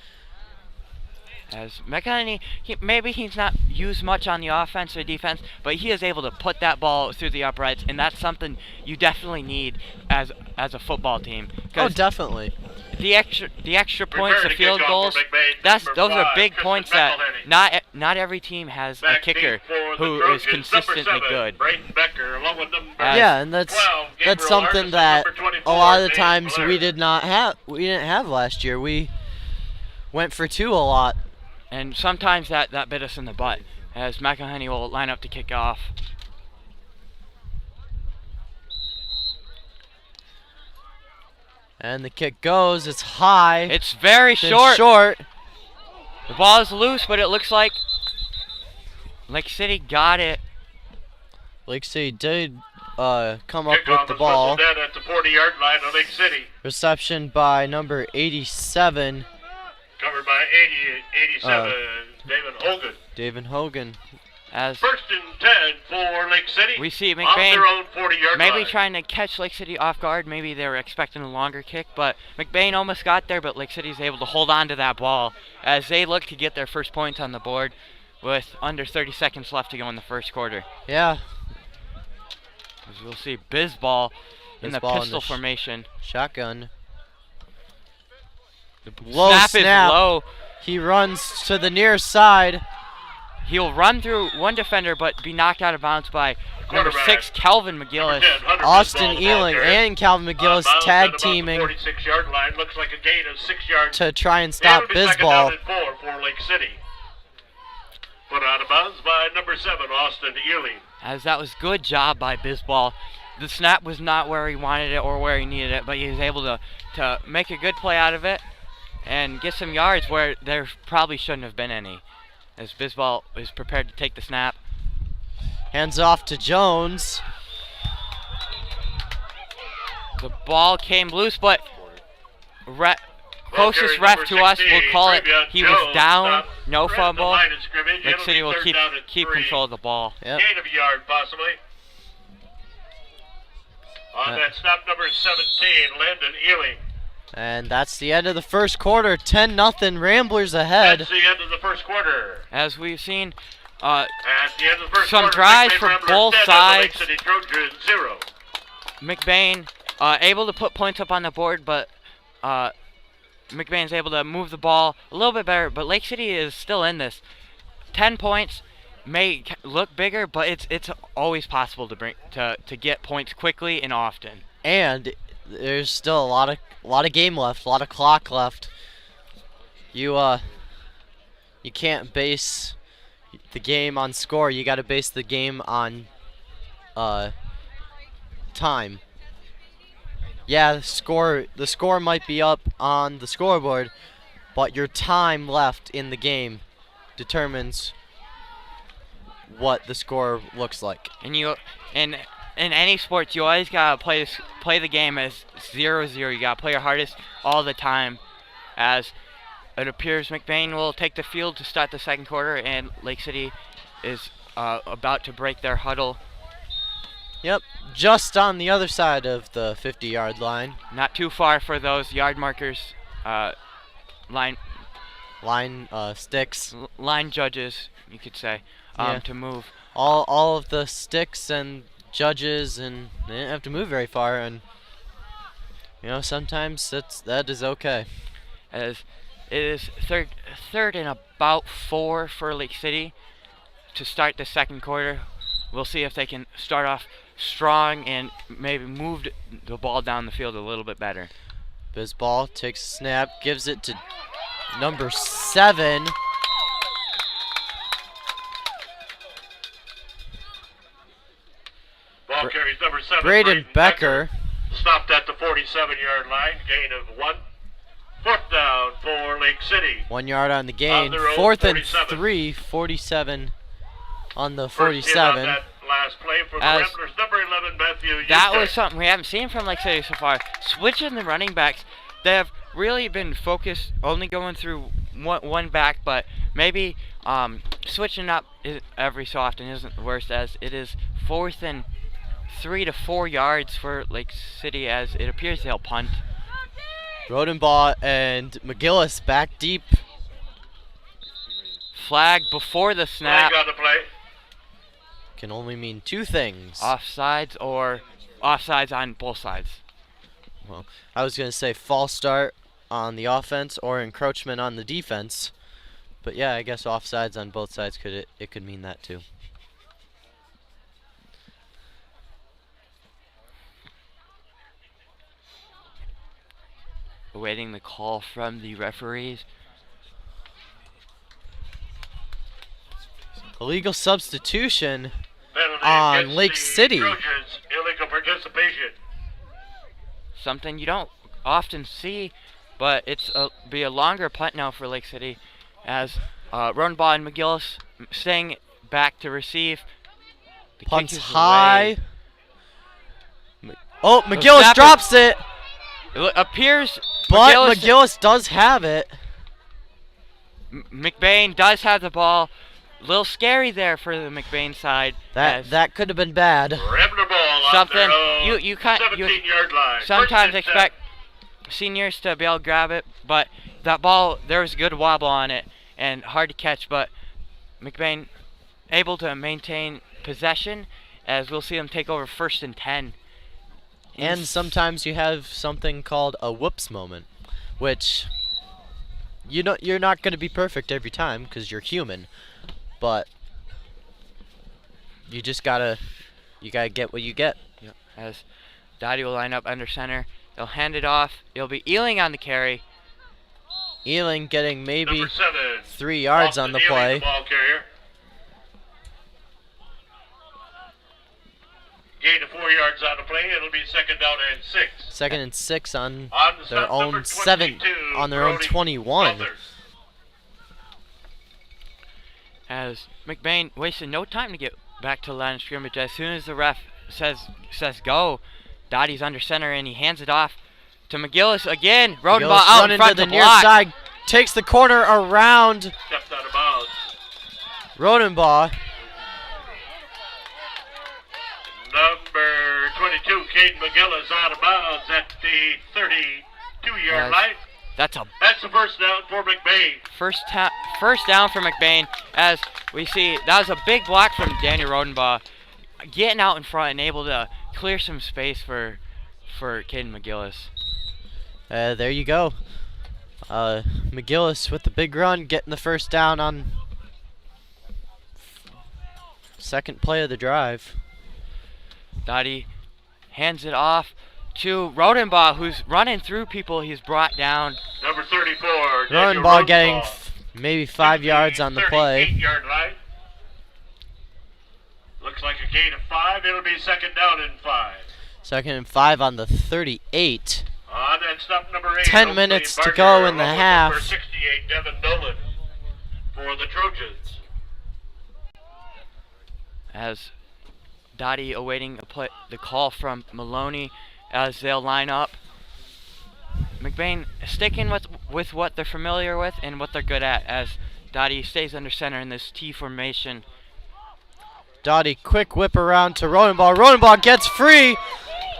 As McElhenney, maybe he's not used much on the offense or defense, but he is able to put that ball through the uprights, and that's something you definitely need as a football team. Oh, definitely. The extra points, the to field kick off goals, for McBain, those are 5, big Tristan points that McElhenney. not every team has a Back kicker deep for the who is Trojans, consistently number 7, good. Brayton Becker, along with number Yeah, and that's 12, that's Gabriel something Larson, that number 24, a lot of the Dave times Blair. we didn't have last year. We went for 2 a lot. And sometimes that bit us in the butt, as McElhenney will line up to kick off. And the kick goes. It's high. It's very Then short. short. The ball is loose, but it looks like Lake City got it. Lake City did come up Kickoff with the is ball. whistled dead at the 40-yard line of Lake City. Reception by number 87, Covered by 87, David Hogan. David Hogan. As 1st and 10 for Lake City. we see on McBain their own 40-yard maybe line. trying to catch Lake City off guard. Maybe they were expecting a longer kick, but McBain almost got there, but Lake City's able to hold on to that ball as they look to get their first points on the board with under 30 seconds left to go in the first quarter. Yeah, As we'll see Bizball in the Bizball in pistol the formation. shotgun. Low snap is low. He runs to the near side. He'll run through one defender, but be knocked out of bounds by number Quarterback. 6, Kelvin Number McGillis. 10, Hunter Austin Bisball, the ball Ealing carrier. and Calvin McGillis Bounds tag at about the teaming 46-yard line. Looks like a gain of 6 yards. to try and stop It'll be second down Bizball. and 4 for Lake City. Put out of bounds by number 7, Austin Ealing. As that was good job by Bizball. The snap was not where he wanted it or where he needed it, but he was able to make a good play out of it and get some yards where there probably shouldn't have been any. As Bizball is prepared to take the snap. Hands off to Jones. The ball came loose, but closest carrier ref number to us will 16, call it. Trivia He Jones, was down, stopped no right at the fumble. line of scrimmage. Lake It'll City be will third keep down and keep 3. control of the ball. Yep. Gain of a yard, possibly. On that stop, number 17, Landon Ealing. And that's the end of the first quarter. 10-0 Ramblers ahead. That's the end of the first quarter. As we've seen, At the end of the first Some quarter, drives McBain from Ramblers both 10 and the sides. Lake City Trojans 0. McBain able to put points up on the board, but McBain's able to move the ball a little bit better. But Lake City is still in this. 10 points may look bigger, but it's always possible to get points quickly and often. And there's still a lot of game left, a lot of clock left. You can't base the game on score. You got to base the game on time. Yeah, the score might be up on the scoreboard, but your time left in the game determines what the score looks like. And in any sports, you always gotta play the game as 0-0. You gotta play your hardest all the time. As it appears, McBain will take the field to start the second quarter, and Lake City is about to break their huddle. Yep, just on the other side of the 50-yard line. Not too far for those yard markers, line Sticks. line judges, you could say, Yeah. to move. All of the sticks and judges, and they didn't have to move very far, and sometimes that is okay. As It is third and about 4 for Lake City to start the second quarter. We'll see if they can start off strong and maybe move the ball down the field a little bit better. Bisball takes a snap, gives it to number 7. Ball carries number 7. Braden Becker. Stopped at the 47-yard line. Gain of 1. Fourth down for Lake City. 1 yard on the gain. On the road, 4th and 47. 3. 47 on the First hit on 47. that last play for the As Ramblers. Number 11, Matthew. That Utek. was something we haven't seen from Lake City so far. Switching the running backs, they have really been focused only going through one back, but maybe switching up every so often isn't the worst, as it is 4th and 3 to 4 yards for Lake City, as it appears they'll punt. Rodenbaugh and McGillis back deep. Flag before the snap. Flag on the play. Can only mean 2 things. Offsides or offsides on both sides. Well, I was going to say false start on the offense or encroachment on the defense. But yeah, I guess offsides on both sides it could mean that too. Awaiting the call from the referees. Illegal substitution Penalty on against Lake the City. Trojans. Illegal participation. Something you don't often see, but it's be a longer punt now for Lake City, as Rodenbaugh and McGillis staying back to receive. The kick Punts is high. away. Oh, snap McGillis it. drops it, It appears but McGillis does have it. McBain does have the ball. A little scary there for the McBain side. as That could have been bad. Rambler ball on something their own you 17-yard line. sometimes First and expect seniors to be able to grab it, but that ball, there was a good wobble on it and hard to catch, but McBain able to maintain possession, as we'll see them take over 1st and 10. And sometimes you have something called a whoops moment, which you're not going to be perfect every time because you're human, but you just gotta get what you get. Yep. As Dottie will line up under center, they'll hand it off. It'll be Ealing on the carry. Ealing getting maybe number 7. 3 yards on the Austin Ealing, play. the ball carrier. Gain of 4 yards on the play. It'll be 2nd down and 6. 2nd and 6 on On the their stop, number own 7, 22, on their own Brody 21. Walters. As McBain wasted no time to get back to the line of scrimmage. As soon as the ref says go, Dottie's under center and he hands it off to McGillis again. Rodenbaugh McGillis out running in front to the to near block. side, takes the corner around Stepped out of bounds. Rodenbaugh. Number 22, Caden McGillis, out of bounds at the 32-yard Yes. line. That's the first down for McBain. first down for McBain, as we see that was a big block from Daniel Rodenbaugh, getting out in front and able to clear some space for Caden McGillis. There you go. McGillis with the big run, getting the first down on second play of the drive. Dottie hands it off to Rodenbaugh, who's running through people he's brought down. Number 34, Daniel Rodenbaugh getting Rodenbaugh. maybe 5 yards on the play. 38-yard line. Looks like a gain of 5. It'll be 2nd down and 5. 2nd and 5 on the 38. On that stop, number 8. 10 Oakley minutes to Barger, go in the along with half. Number 68, Devin Nolan for the Trojans. As Dottie awaiting the call from Maloney as they'll line up. McBain sticking with what they're familiar with and what they're good at, as Dottie stays under center in this T formation. Dottie, quick whip around to Rodenbaugh. Rodenbaugh gets free,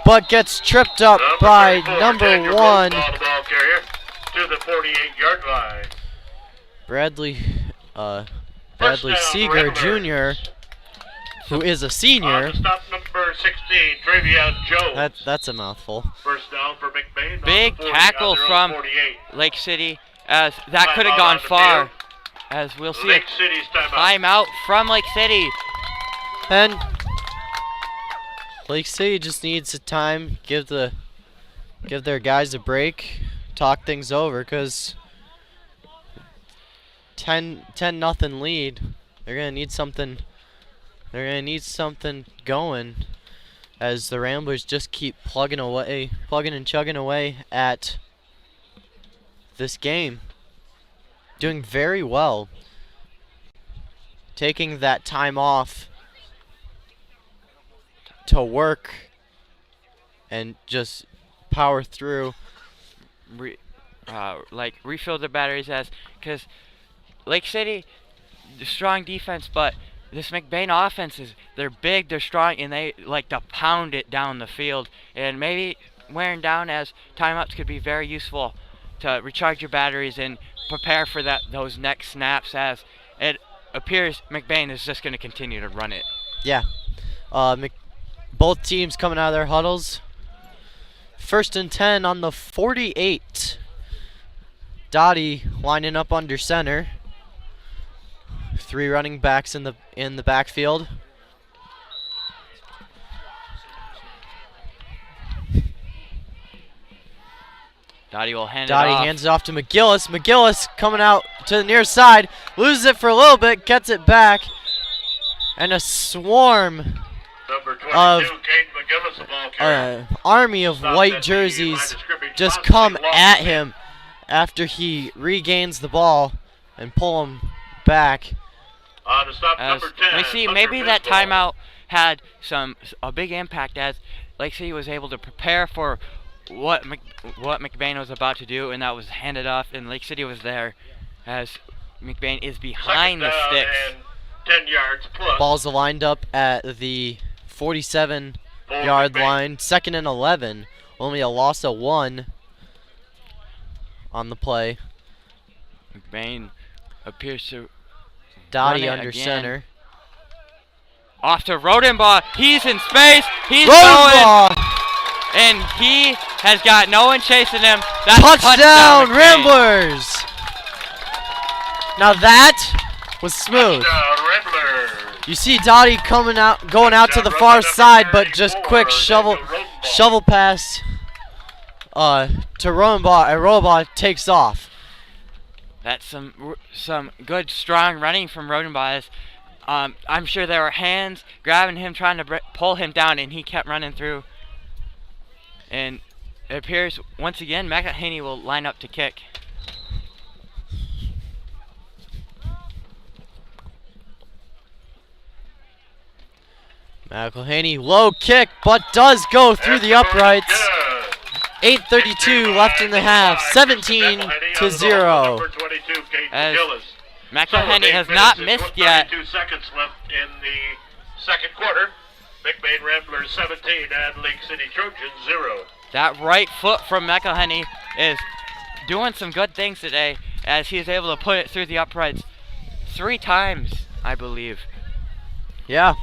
but gets tripped up by 34, number Daniel 1, Rodenbaugh, the ball carrier, to the 48-yard line. Bradley First down, Seeger Ramblers. Jr., who is a On senior. the stop, number 16, Travion Jones. That's a mouthful. First down for McBain. Big on the 40, tackle on their own from 48. Lake City, as that could have Timeout gone on the far. field. As we'll see Lake a City's timeout. timeout from Lake City. And Lake City just needs the time, give their guys a break, talk things over, because 10-0 lead. They're gonna need something. They're gonna need something going, as the Ramblers just keep plugging and chugging away at this game. Doing very well. Taking that time off to work and just power through. Refill their batteries, because Lake City, strong defense, but this McBain offense they're big, they're strong, and they like to pound it down the field. And maybe wearing down, as timeouts could be very useful to recharge your batteries and prepare for those next snaps, as it appears McBain is just going to continue to run it. Yeah. Both teams coming out of their huddles. 1st and 10 on the 48. Dottie lining up under center. 3 running backs in the backfield. Dottie will hand Dottie it off. hands it off to McGillis. McGillis coming out to the near side, loses it for a little bit, gets it back, and a swarm Number 22, of Caden McGillis, the ball carrier. army of Stopped white at the jerseys line of scrimmage. just Possibly come lost at it. him after he regains the ball and pull him back. To stop As number 10. we see, Hunter maybe that Bisbal. timeout had a big impact, as Lake City was able to prepare for what McBain was about to do, and that was handed off, and Lake City was there, as McBain is behind Second the down sticks. and 10 yards plus. Balls lined up at the 47-yard McBain. line. 2nd and 11. Only a loss of 1 on the play. McBain appears to Dottie run it under again. center. Off to Rodenbaugh. He's in space. He's Rodenbaugh! going. And he has got no one chasing him. That's Touchdown, McBain. Ramblers! Now that was smooth. Touchdown, Ramblers. You see Dottie going out to the far side, but just quick shovel pass to Rodenbaugh, and Rodenbaugh takes off. That's some good, strong running from Rodenbaugh. I'm sure there were hands grabbing him, trying to pull him down, and he kept running through. And it appears, once again, McElhaney will line up to kick. McElhaney, low kick, but does go through the uprights. 8:32 left in the half, 17-0. As McElhaney has not missed yet. 22 seconds left in the second quarter. McBain Ramblers 17 and Lake City Trojans 0. That right foot from McElhaney is doing some good things today, as he is able to put it through the uprights 3 times, I believe. Yeah,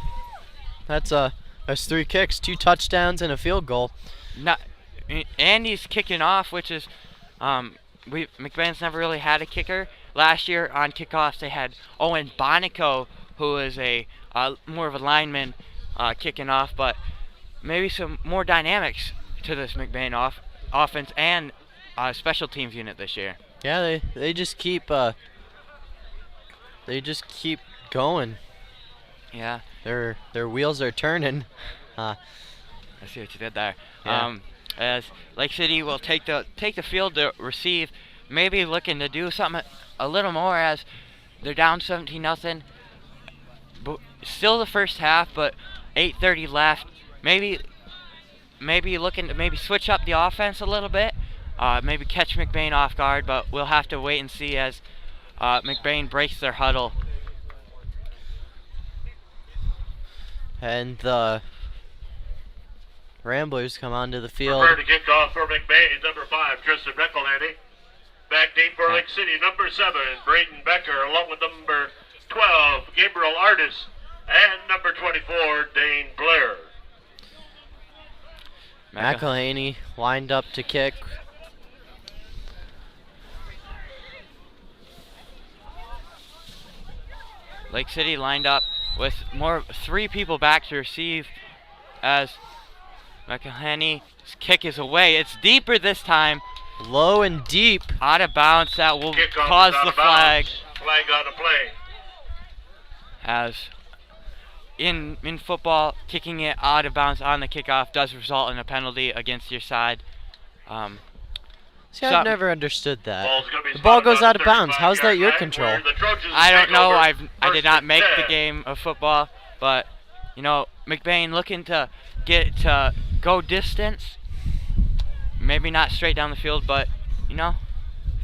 that's 3 kicks, 2 touchdowns, and a field goal. And he's kicking off, which is McBain's never really had a kicker. Last year on kickoffs they had Owen Bonico, who is a more of a lineman kicking off, but maybe some more dynamics to this McBain offense and special teams unit this year. Yeah, they just keep going. Yeah. Their wheels are turning. I see what you did there. Yeah. As Lake City will take the field to receive, maybe looking to do something a little more, as they're down 17-0. Still the first half, but 8:30 left. Maybe looking to switch up the offense a little bit. Maybe catch McBain off guard, but we'll have to wait and see as McBain breaks their huddle. And the Ramblers come onto the field. Prepare to kick off for McBain, number 5, Tristan McElhaney. Back deep for Lake City, number 7, Braden Becker, along with number 12, Gabriel Artis, and number 24, Dane Blair. McElhaney lined up to kick. Lake City lined up with three people back to receive as McElhenney's kick is away. It's deeper this time. Low and deep. Out of bounds. That will Kickoff cause is out the of bounds. flag. Flag on the play. As in football, kicking it out of bounds on the kickoff does result in a penalty against your side. See, I've never understood that. Ball's gonna be The ball spotted goes on out of bounds. 35 How's that yard your line, control? where the Trojans I don't take know. over. I did First not and make the 10. game of football, but you know, McBain looking to get to go distance. Maybe not straight down the field, but you know,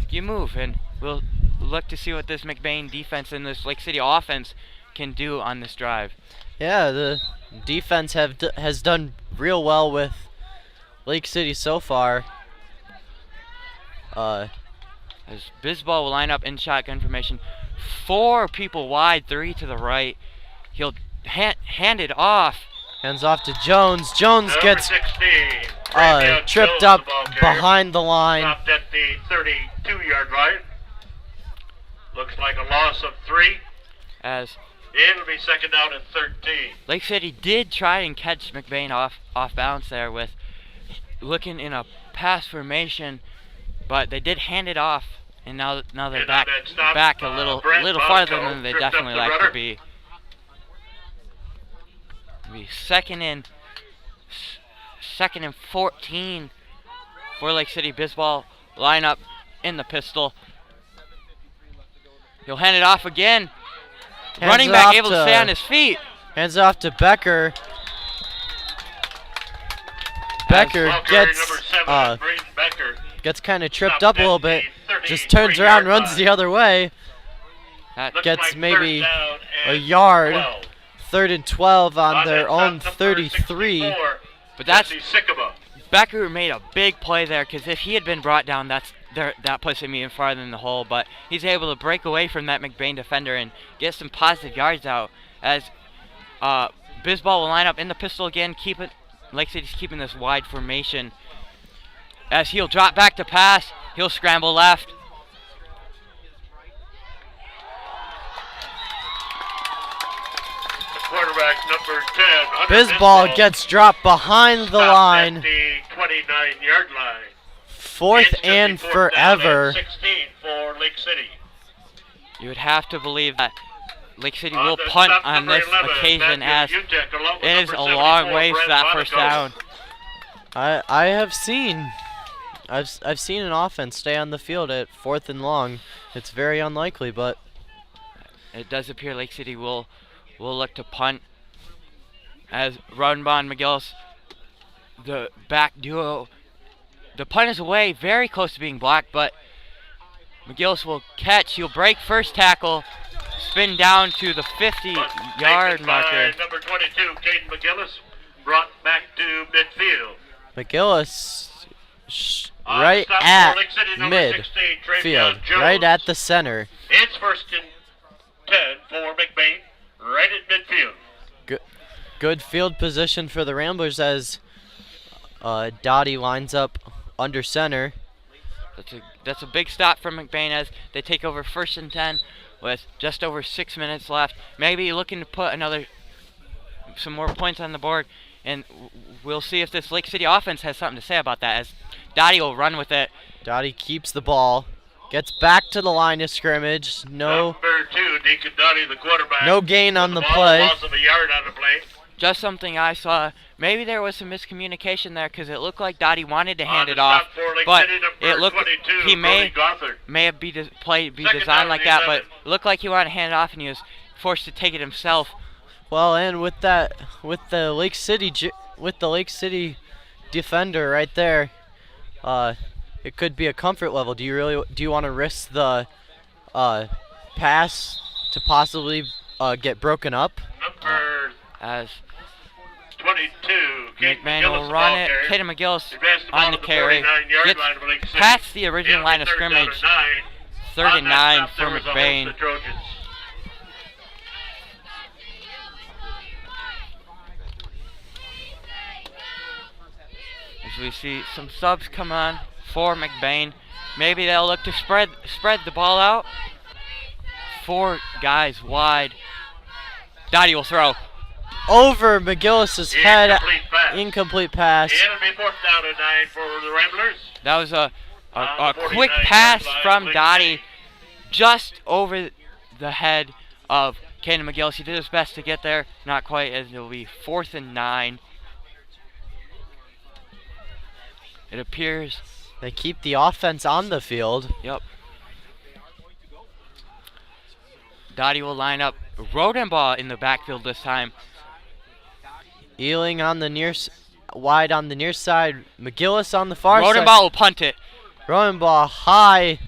you move, and we'll look to see what this McBain defense and this Lake City offense can do on this drive. Yeah, the defense has done real well with Lake City so far. As Bisbal will line up in shotgun formation, 4 people wide, 3 to the right. He'll hand it off. Hands off to Jones. Jones Number gets 16, Travion tripped Jones, up the ball carrier. behind the line. Stopped at the 32-yard line. Looks like a loss of 3. As It'll be second down and 13. Lake City did try and catch McBain off balance there with looking in a pass formation, but they did hand it off, and now they're And back that stop, back a little Brent farther Bosco than they tripped up definitely the like runner. to be. It'll be second and 14 for Lake City. Bisbal line up in the pistol. He'll hand it off again. Hands Running it back off able to stay on his feet. Hands it off to Becker. Becker Ball carrier gets number 7, Braden Becker. gets kind of tripped Stopped up a at little bit. the Just turns around, 33-yard runs line. the other way. That Looks Gets like maybe third down a and yard. 12. 3rd and 12 on their that own stop, number 33. 64, But that's Jesse Sycamore. Becker made a big play there, because if he had been brought down, that puts him even farther in the hole. But he's able to break away from that McBain defender and get some positive yards out. As Bisbal will line up in the pistol again, Lake City's keeping this wide formation. As he'll drop back to pass, he'll scramble left. Quarterback number 10. Hunter Bisbal gets dropped behind the stopped line. At the 29-yard line. 4th It's gonna be and 4th down and forever. 16 for Lake City. You would have to believe that Lake City On will the punt stop, on number this 11, occasion, as Matthew Utek, along with it is number a long 74, way for Brent that first Monaco. down. I have seen I've seen an offense stay on the field at 4th and long. It's very unlikely, but It does appear Lake City will look to punt, as Rodenbaugh and McGillis, the back duo. The punt is away, very close to being blocked, but McGillis will catch. He'll break first tackle, spin down to the 50-yard Taken by marker. number 22, Caden McGillis, brought back to midfield. McGillis On right stop for at Lake City, number 16, Travion midfield, Jones. right at the center. It's first and 10 for McBain, right at midfield. Good field position for the Ramblers as Dottie lines up under center. That's a big stop from McBain as they take over first and 10 with just over 6 minutes left. Maybe looking to put some more points on the board, and we'll see if this Lake City offense has something to say about that, as Dottie will run with it. Dottie keeps the ball, gets back to the line of scrimmage. No Number 2, Deacon Dottie, the quarterback. gain on the Ball, play. Loss of a yard on the play. Just something I saw. Maybe there was some miscommunication there, because it looked like Dottie wanted to hand On it the off, stop for Lake but City, number it looked 22, he may Brody Gothard. have be Second designed down like and that, but 11. it looked like he wanted to hand it off, and he was forced to take it himself. Well, and with the Lake City defender right there, it could be a comfort level. Do you want to risk the pass to possibly get broken up? Number As 22, Caden McMahon McGillis, will the run ball it, carrier. Caden McGillis Advanced the ball on the to carry, 49-yard gets line of Lake City. past the original It'll line be of third down scrimmage. and 9. Third On and that 9 stop, for there was a hold McBain. to the Trojans. As we see some subs come on for McBain. Maybe they'll look to spread the ball out. 4 guys wide Dottie will throw. Over McGillis's head. Incomplete pass. Incomplete pass. It'll be 4th down and 9 for the Ramblers. That was a On the quick 49-yard pass line, from Lake Dottie City. just over the head of Caden McGillis. He did his best to get there. Not quite, as it will be 4th and 9. It appears. They keep the offense on the field. Yep. Dottie will line up Rodenbaugh in the backfield this time. Ealing on the wide on the near side. McGillis on the far side. Rodenbaugh will punt it. Rodenbaugh high.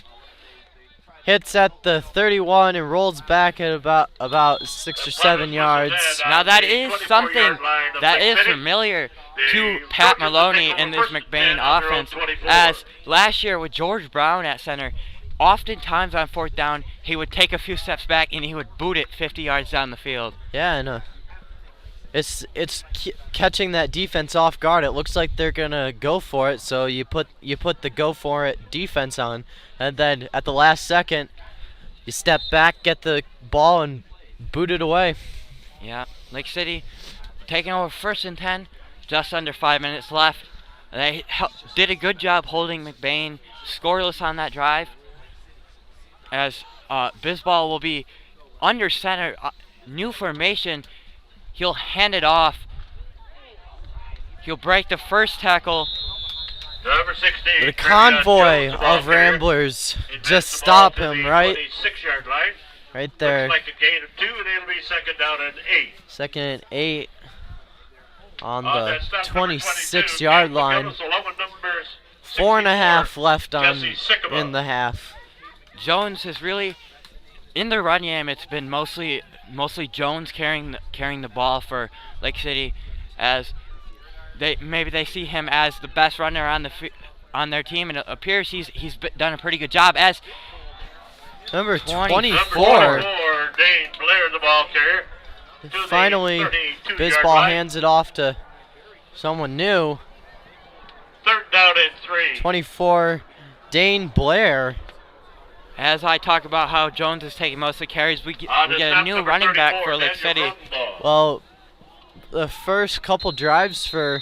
Hits at the 31 and rolls back at about 6 or 7 yards. Now that is something that is familiar to Pat Maloney in this McBain offense, as last year with George Brown at center, oftentimes on 4th down, he would take a few steps back and he would boot it 50 yards down the field. Yeah, and it's catching that defense off guard. It looks like they're gonna go for it, so you put the go for it defense on, and then at the last second, you step back, get the ball, and boot it away. Yeah, Lake City taking over 1st and 10, just under 5 minutes left. They did a good job holding McBain scoreless on that drive, as Bisbal will be under center, new formation. He'll hand it off. He'll break the first tackle. Number 16. The convoy of Ramblers just stop him right 26-yard line. right there. Looks like a gain of 2, and it'll be 2nd down and 8. 2nd and 8 on On the that stop, number 26-yard line. McGillis, along with numbers 4.5 left on Jesse Sycamore. in the half. Jones has really, in the run game, it's been mostly Jones carrying the ball for Lake City, as they see him as the best runner on their team, and it appears he's done a pretty good job. As Number 24. Dane Blair, the ball carrier. to the Finally, 32-yard Bisbal line. hands it off to someone new. 3rd down and 3. 24, Dane Blair. As I talk about how Jones is taking most of the carries, we get On the a snap, new number running back 34, for Lake Daniel City. Rosenthal. Well, the first couple drives for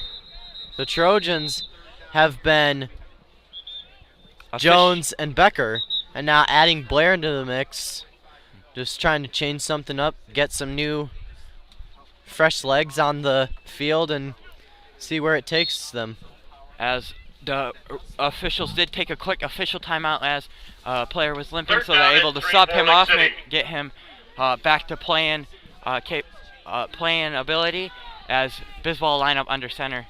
the Trojans have been Jones and Becker, and now adding Blair into the mix. Just trying to change something up, get some new fresh legs on the field and see where it takes them. As the officials did take a quick official timeout as a player was limping, 3rd so down they're and able to 3 sub for him Lake off City. and get him back to playing playing ability, as Bisbal line up under center.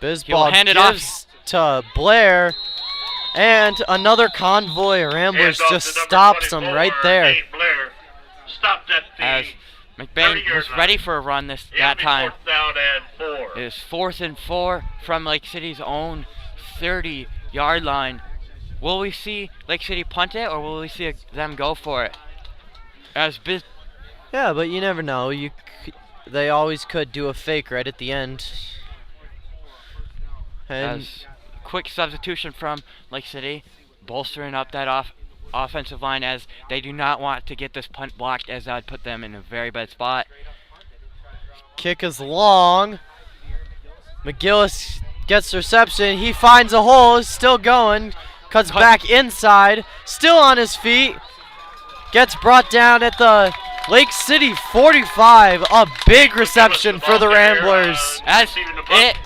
Bisbal hand it gives to Blair, and another convoy of Ramblers Handoff just to number stops them 24, right there. Dane Blair stopped at the As McBain 30-yard was line. ready for a run that It'll be time. 4th down and 4. It is 4th and 4 from Lake City's own 30-yard line. Will we see Lake City punt it, or will we see them go for it? As Yeah, but you never know. They always could do a fake right at the end. And as quick substitution from Lake City, bolstering up that offensive line, as they do not want to get this punt blocked, as that would put them in a very bad spot. kick is long. McGillis gets the reception. He finds a hole. Is still going. Cuts back inside. Still on his feet. Gets brought down at the Lake City 45. A big reception for the Ramblers. As it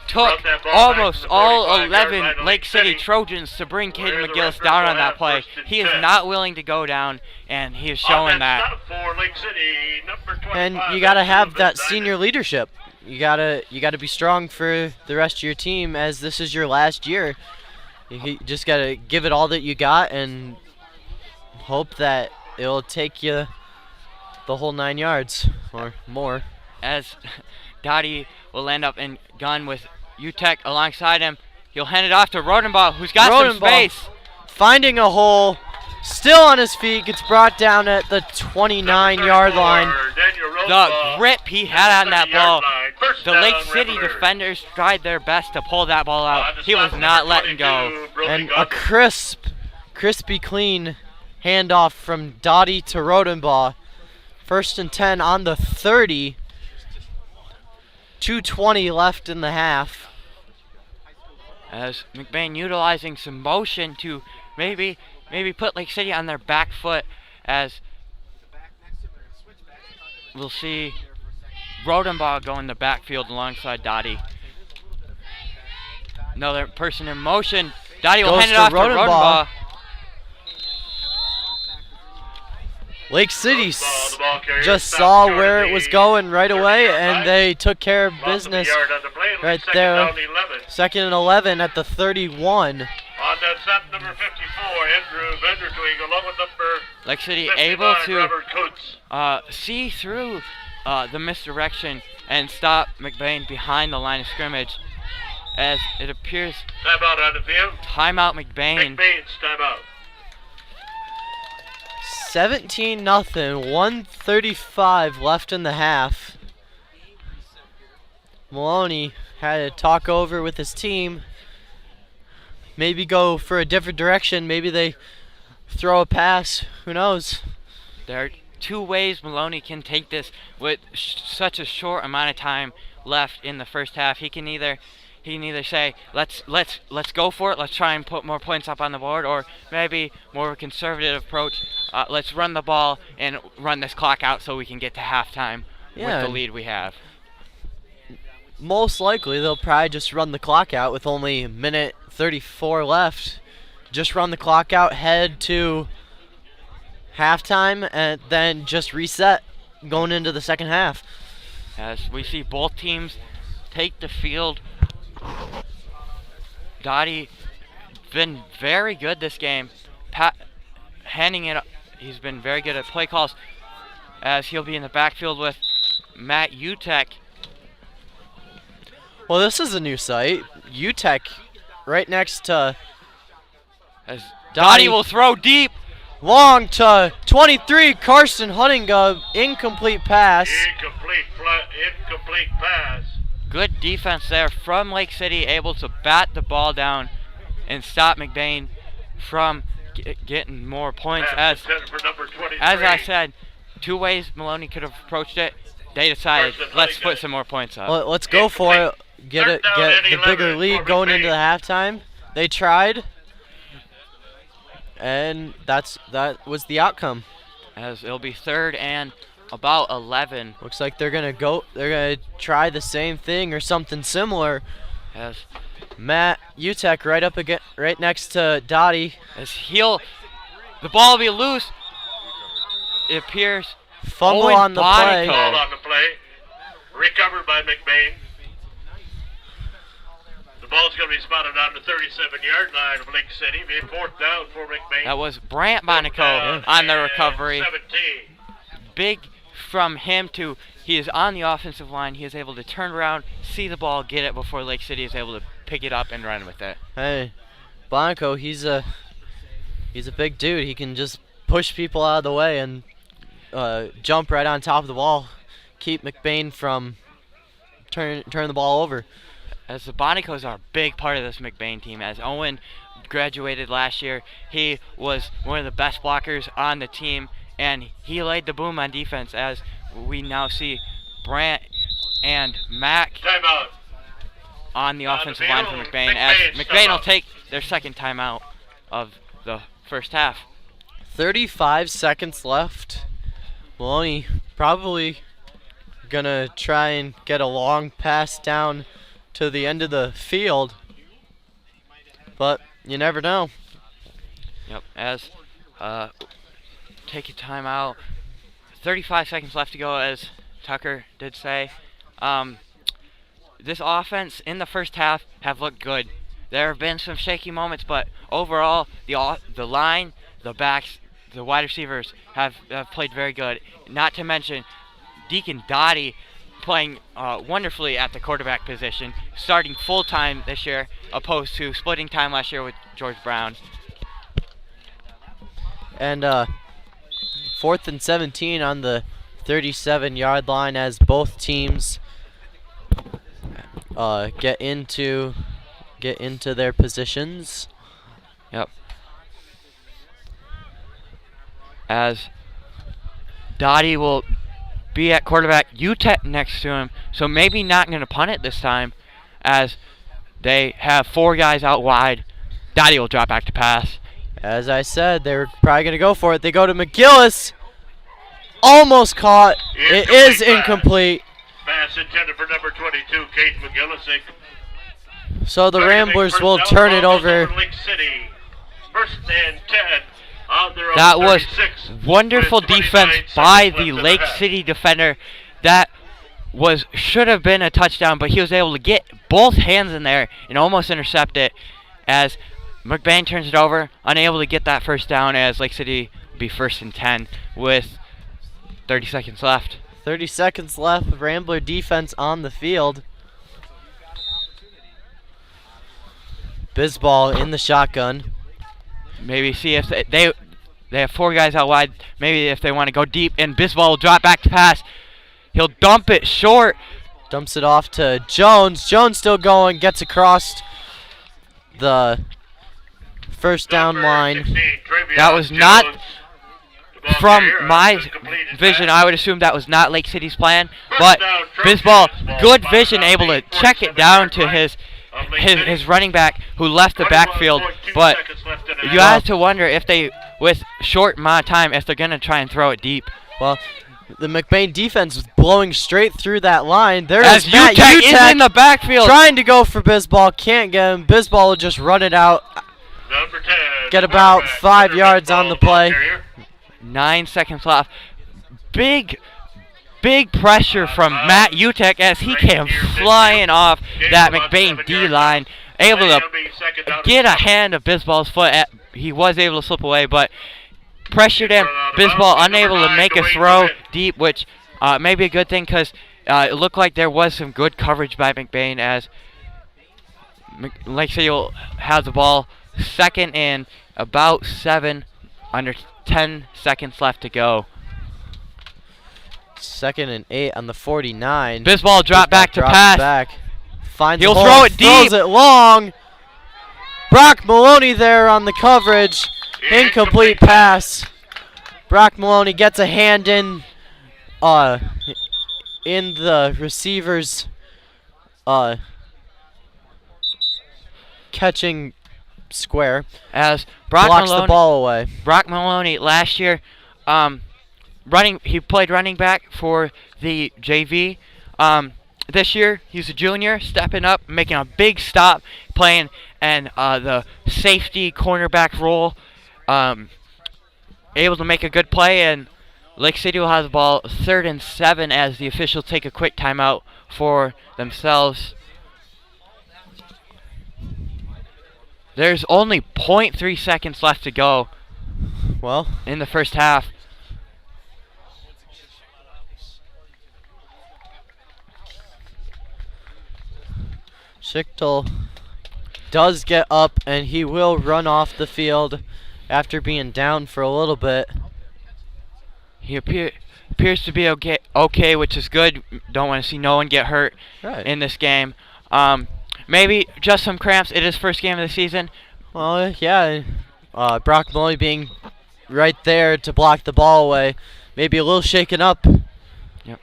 took almost all 11 Lake City Trojans to bring Caden McGillis down on that play. He is not willing to go down, and he is showing that. For Lake City, number 25, And you got to have that senior leadership. You gotta be strong for the rest of your team, as this is your last year. You just gotta give it all that you got and hope that it'll take you the whole 9 yards or more. As Dottie will end up in gun with UTEC alongside him. He'll hand it off to Rodenbaugh, who's got some space. Finding a hole, still on his feet, gets brought down at the 29-yard line. The grip he had on that ball. The Lake down, City Ramblers. defenders tried their best to pull that ball out. He was not letting go. And a crispy clean handoff from Dottie to Rodenbaugh. 1st and 10 on the 30. 2:20 left in the half. As McBain utilizing some motion to maybe put Lake City on their back foot, as we'll see Rodenbaugh go in the backfield alongside Dottie. Another person in motion. Dottie will Goes hand it to off to Rodenbaugh. Rodenbaugh. Lake City The ball carrier just stops saw short where of it was the going right 30-yard away, line. and they took care of Loss of a business yard on the play. It'll be right second there. down 11. 2nd and 11 at the 31. On that snap, number 54, Andrew Vandertwig, along with number Lake City 59, able to Robert Coates. see through the misdirection and stop McBain behind the line of scrimmage, as it appears Timeout on the field. timeout McBain. McBain's timeout. 17-0, 1:35 left in the half. Maloney had to talk over with his team. Maybe go for a different direction. Maybe they throw a pass. Who knows? There are two ways Maloney can take this with such a short amount of time left in the first half. He can either say let's go for it, let's try and put more points up on the board, or maybe more of a conservative approach. Let's run the ball and run this clock out so we can get to halftime with the lead we have. Most likely they'll probably just run the clock out with only a minute 34 left. Just run the clock out, head to halftime, and then just reset going into the second half. As we see both teams take the field. Dottie been very good this game. Handing it up. He's been very good at play calls, as he'll be in the backfield with Matt Utek. Well, this is a new site. UTEC right next to As Dottie will throw deep. long to 23, Carson Huntinga, incomplete pass. Incomplete pass. Good defense there from Lake City, able to bat the ball down and stop McBain from getting more points. As I said, two ways Maloney could have approached it. They decided, let's put some more points up. Well, let's go for it. Get the bigger lead going into the halftime. They tried, and that was the outcome. As it'll be 3rd and about 11. Looks like they're gonna try the same thing or something similar. As Matt Utek right next to Dottie. The ball will be loose. It appears. Fumble Owen on the play. Ball on the play. Recovered by McBain. The ball's going to be spotted on the 37-yard line of Lake City. Be 4th down for McBain. That was Brant Bonico on the recovery. 17. Big from him to he is on the offensive line. He is able to turn around, see the ball, get it before Lake City is able to pick it up and run with it. Hey, Bonico, he's a big dude. He can just push people out of the way and jump right on top of the ball, keep McBain from turn the ball over. As the Bonicos are a big part of this McBain team. As Owen graduated last year, he was one of the best blockers on the team, and he laid the boom on defense. As we now see Brant and Mac Timeout. on the offensive the line for field, McBain. As McBain's McBain will timeout. take their second timeout of the first half. 35 seconds left. Maloney probably gonna try and get a long pass down to the end of the field, but you never know. Yep, as take a timeout. 35 seconds left to go, as Tucker did say. This offense in the first half have looked good. There have been some shaky moments, but overall, the line, the backs, the wide receivers have played very good. Not to mention Deacon Dottie playing wonderfully at the quarterback position, starting full-time this year, opposed to splitting time last year with George Brown. And 4th and 17 on the 37-yard line as both teams get into their positions. Yep. as Dottie will be at quarterback. UTEP next to him, so maybe not going to punt it this time as they have 4 guys out wide. Dottie will drop back to pass. As I said, they were probably going to go for it. They go to McGillis. Almost caught. It is incomplete. Pass intended for number 22, Kate McGillis. So the Ramblers will turn it over. Lake City. First and 10. That was wonderful defense by the Lake City defender. That should have been a touchdown, but he was able to get both hands in there and almost intercept it as McBain turns it over, unable to get that first down as Lake City be first and 10 with 30 seconds left. 30 seconds left. Rambler defense on the field. Bisball in the shotgun. Maybe see if they have 4 guys out wide. Maybe if they want to go deep, and Bisball will drop back to pass. He'll dump it short. Dumps it off to Jones. Jones still going. Gets across the first down line. That was not, from my vision, I would assume that was not Lake City's plan. But Bisball, good vision, able to check it down to his running back who left the backfield. But you have to wonder if they, with short amount of time, if they're going to try and throw it deep. Well, the McBain defense is blowing straight through that line. There as is Matt UTEC is in the backfield. Trying to go for Bisball. Can't get him. Bisball will just run it out. Number 10, get about 5 yards on the play. 9 seconds left. Big pressure from Matt UTEC as he came flying off that McBain D-line. Able to get a hand of Bisball's foot. He was able to slip away, but pressured him. Bisball unable to make a throw deep, which may be a good thing because it looked like there was some good coverage by McBain as Lake City will have the ball second and about 7, under 10 seconds left to go. 2nd and 8 on the 49. Bisball drop back to pass. Finds He'll throw it deep. Throws it long. Brock Maloney there on the coverage. Incomplete pass. Brock Maloney gets a hand in the receiver's catching square as Brock blocks Maloney, the ball away. Brock Maloney last year, he played running back for the JV. This year he's a junior, stepping up, making a big stop, playing and the safety cornerback role. Able to make a good play, and Lake City will have the ball 3rd and 7 as the officials take a quick timeout for themselves. There's only 0.3 seconds left to go. Well, in the first half. Schichtel does get up, and he will run off the field after being down for a little bit. He appears to be okay, which is good. Don't want to see no one get hurt in this game. Maybe just some cramps. It is first game of the season. Well, yeah. Brock Maloney being right there to block the ball away. Maybe a little shaken up. Yep.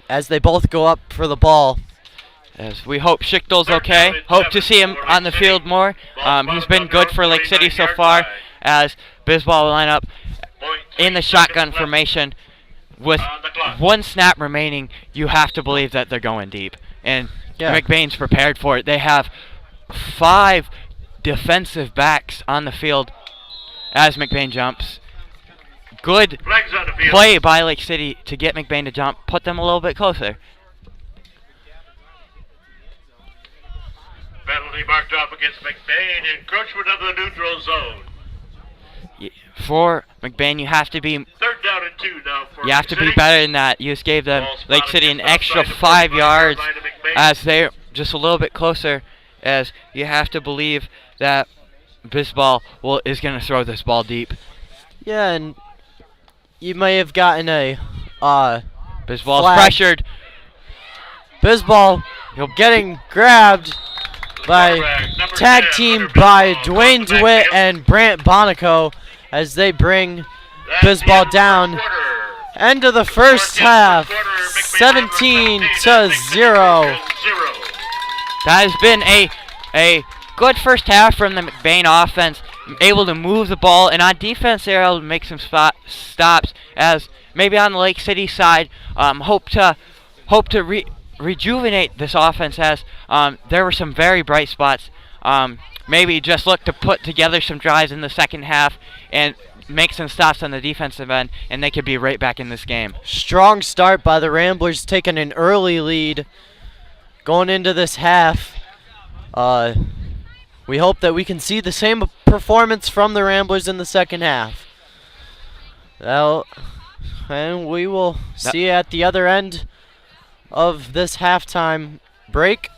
As they both go up for the ball. As we hope Schichtel's okay. Hope to see him on the field more. He's been good for Lake City so far. As Bisball will line up in the shotgun formation with 1 snap remaining. You have to believe that they're going deep. And McBain's prepared for it. They have 5 defensive backs on the field as McBain jumps. Good play by Lake City to get McBain to jump, put them a little bit closer. Penalty marked off against McBain, encroachment of the neutral zone. For McBain, you have to be 3rd down and 2 now for you have to be better than that. You just gave them Lake City an extra 5 yards as they're just a little bit closer, as you have to believe that Bisball is going to throw this ball deep. Yeah, and you may have gotten a Bisball's pressured. Bisball getting grabbed by tag team by Dwayne DeWitt and Brant Bonico as they bring Biz ball down. End of the first half. 17-0. That has been a good first half from the McBain offense, able to move the ball, and on defense they're able to make some stops. As maybe on the Lake City side, hope to rejuvenate this offense. As there were some very bright spots. Maybe just look to put together some drives in the second half and make some stops on the defensive end, and they could be right back in this game. Strong start by the Ramblers, taking an early lead going into this half. We hope that we can see the same performance from the Ramblers in the second half. And we will see at the other end of this halftime break.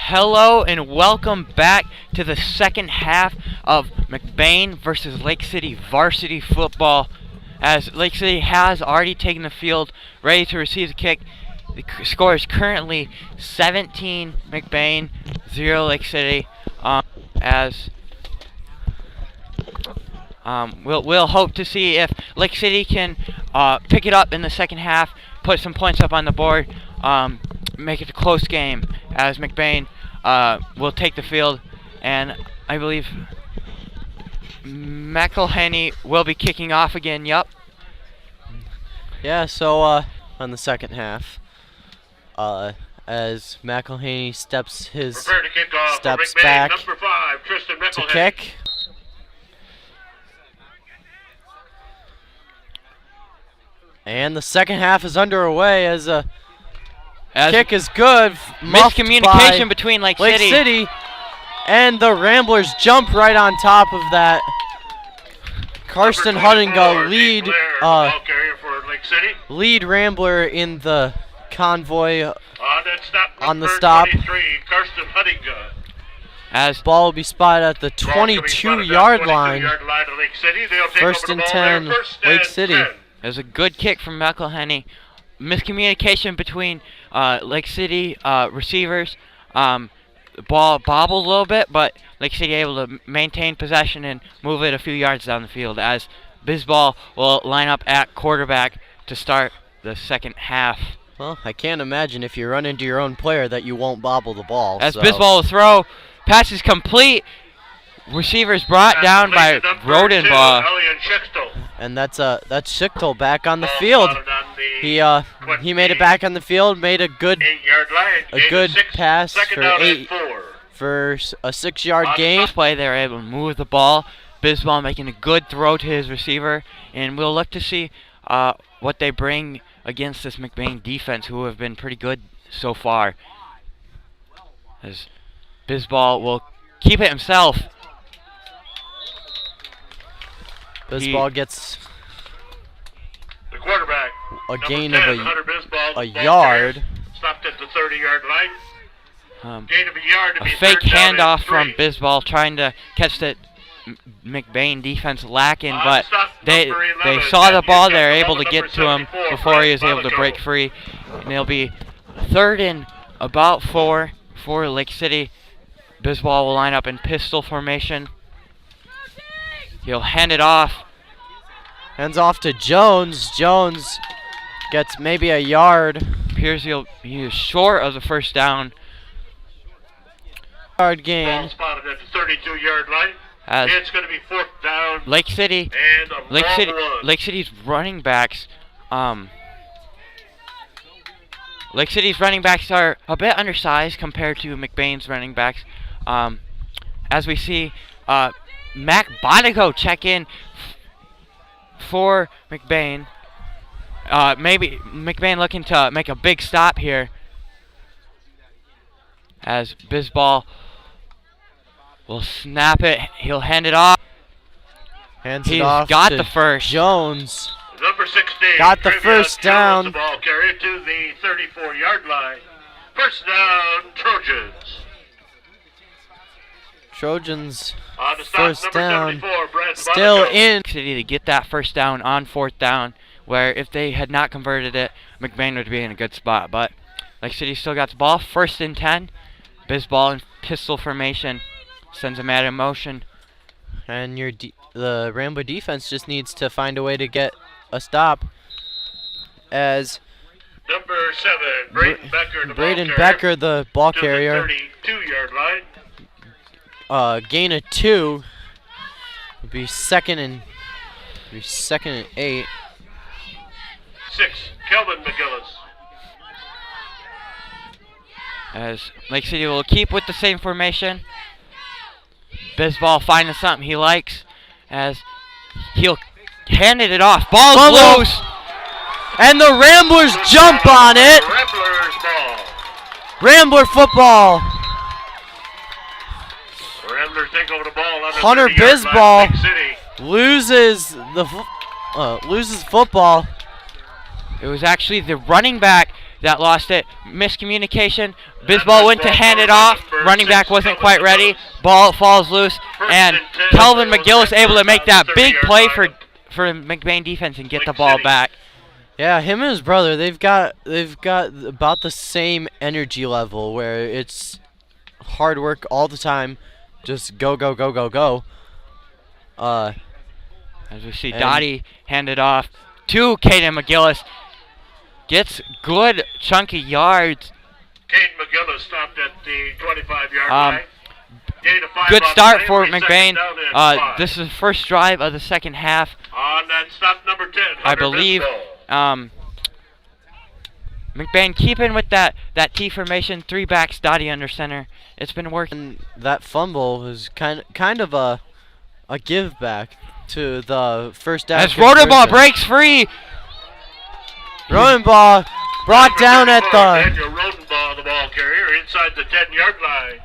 Hello and welcome back to the second half of McBain versus Lake City varsity football. As Lake City has already taken the field, ready to receive the kick. The score is currently 17 McBain, 0 Lake City. We'll hope to see if Lake City can pick it up in the second half, put some points up on the board, make it a close game as McBain will take the field, and I believe McElhenney will be kicking off again. Yup. Yeah, so on the second half, as McElhenney steps Prepare to kick off for McBain, back number 5, Tristan to McElhenney. kick. And the second half is underway as kick is good. Miscommunication between Lake City. And the Ramblers jump right on top of that. Karsten Huttinga lead Rambler in the convoy on the stop. Karsten Huttinga. As ball will be spotted at the 22-yard line. First and 10, Lake City. There's a good kick from McElhenney. Miscommunication between Lake City receivers. The ball bobbled a little bit, but Lake City able to maintain possession and move it a few yards down the field as Bisball will line up at quarterback to start the second half. Well, I can't imagine if you run into your own player that you won't bobble the ball. As Bisball will throw, pass is complete. Receivers brought down by Rodenbaugh. And that's Schichtel back on the field. He made it back on the field, made a good pass for a 6-yard gain. Play, they were able to move the ball. Bisball making a good throw to his receiver, and we'll look to see what they bring against this McBain defense, who have been pretty good so far. As Bisball will keep it himself. Bisball gets the quarterback, a gain 10, of a yard. Stopped at the 30-yard line. Gain of a yard to a be fake handoff from 3. Bisball trying to catch the McBain defense lacking, but they saw the ball. They're able to get to him before he was able to break free. And it'll be 3rd and about 4 for Lake City. Bisball will line up in pistol formation. He'll hand it off. Hands off to Jones. Jones gets maybe a yard. Appears he is short of the first down. Yard gain. Ball spotted at the 32-yard line. As it's going to be 4th down. Lake City. And a long run. Lake City's running backs. Lake City's running backs are a bit undersized compared to McBain's running backs. As we see, Mac Bonico check in for McBain. Maybe McBain looking to make a big stop here. As Bisball will snap it. He'll hand it off. He's got the first. Jones. Number 16. Got the first down. The ball carried to the 34-yard line. First down, Trojans. Trojans. On the stop, first down. 74, Still in. City to get that first down on 4th down, where if they had not converted it, McBain would be in a good spot. But Lake City still got the ball. 1st and 10. Bisball in pistol formation. Sends him out of motion. And the Rambo defense just needs to find a way to get a stop. As number 7, Braden Becker, the ball carrier. To the 32-yard line. Gain of 2. Would be second and 8. 6, Kelvin McGillis. As Lake City will keep with the same formation. Bisball finding something he likes as he'll handed it off. Ball's loose. And the Ramblers jump on it. Ramblers ball. Rambler football. Ramblers take over the ball. Hunter Bisball loses football. It was actually the running back that lost it. Miscommunication. Bisbal went to hand it off. Running back wasn't quite ready. Ball falls loose, and Calvin McGillis able to make that big play for McBain defense and get the ball back. Yeah, him and his brother, they've got about the same energy level where it's hard work all the time, just go go go go go. As we see Dottie hand it off to Caden McGillis. Gets good chunky yards. Caden McGillis stopped at the 25-yard line. Good start for McBain. This is the first drive of the second half. On that stop number 10, I believe. McBain keeping with that T formation, 3 backs, Dottie under center. It's been working. That fumble was kind of a give back to the first down. As Rodenbaugh breaks free. Rodenbaugh brought down at the. Daniel Rodenbaugh, the ball carrier, inside the 10-yard line.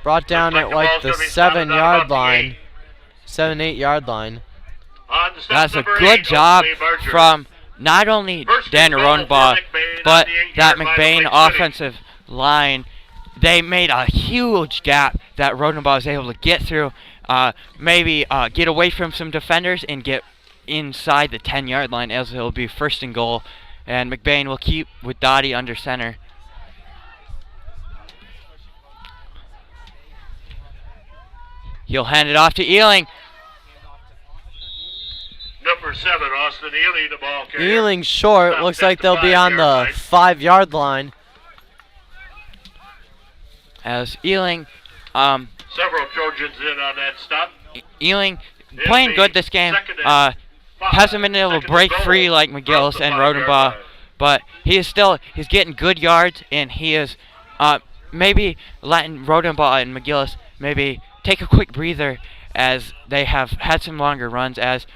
Brought down at like the 7-yard line, 7-8 line. That's a good job from not only Daniel Rodenbaugh, but that McBain offensive line. They made a huge gap that Rodenbaugh was able to get through, maybe get away from some defenders and get inside the 10-yard line, as it'll be first and goal. And McBain will keep with Dottie under center. He'll hand it off to Ealing. Number 7, Austin Ealing, the ball carrier. Ealing short. Looks like they'll be on the 5-yard line. As Ealing, several Trojans in on that stop. Ealing playing good this game. Hasn't been able to break free like McGillis and Rodenbaugh, but he's getting good yards, and he is maybe letting Rodenbaugh and McGillis maybe take a quick breather as they have had some longer runs. As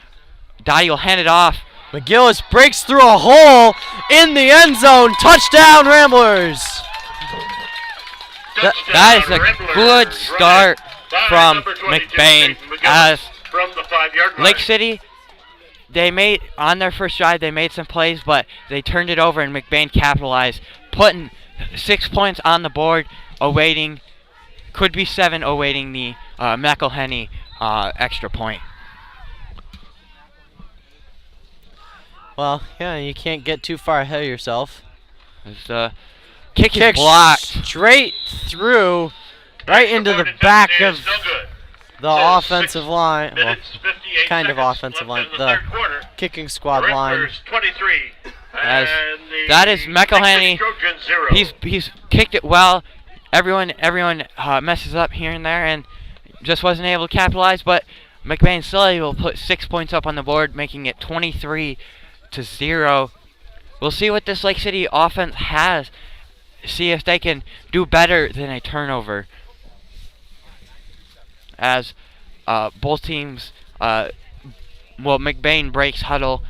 Dottie will hand it off. McGillis breaks through a hole in the end zone. Touchdown, Ramblers! That is a good start from McBain. As from the 5-yard line. Lake City, they made on their first drive, they made some plays, but they turned it over and McBain capitalized, putting 6 points on the board, awaiting, could be 7, awaiting the McElhenney extra point. Well, yeah, you can't get too far ahead of yourself. The kick is blocked straight through, right into the back of the offensive line. Well, kind of offensive line. The kicking squad line. 23. As that is McElhenney. He's kicked it well. Everyone messes up here and there and just wasn't able to capitalize. But McBain still able to put 6 points up on the board, making it 23-0. We'll see what this Lake City offense has. See if they can do better than a turnover. As both teams, McBain breaks huddle.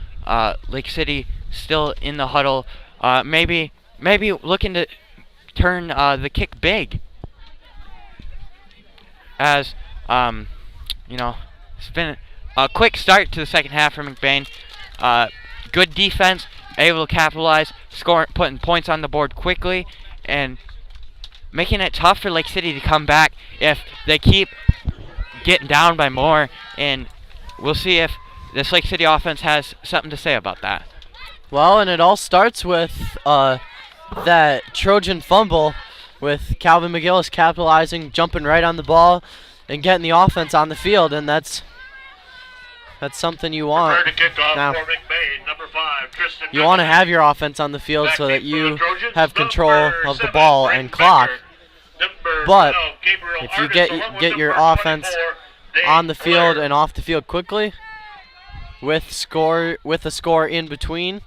Lake City still in the huddle. Maybe looking to turn the kick big. As it's been a quick start to the second half for McBain. Good defense, able to capitalize, putting points on the board quickly, and making it tough for Lake City to come back if they keep getting down by more. And we'll see if this Lake City offense has something to say about that. Well, and it all starts with that Trojan fumble, with Calvin McGillis capitalizing, jumping right on the ball, and getting the offense on the field, and that's something you want. Now, you want to have your offense on the field so that you have control of the ball and clock. But if you get your offense on the field and off the field quickly, with a score in between,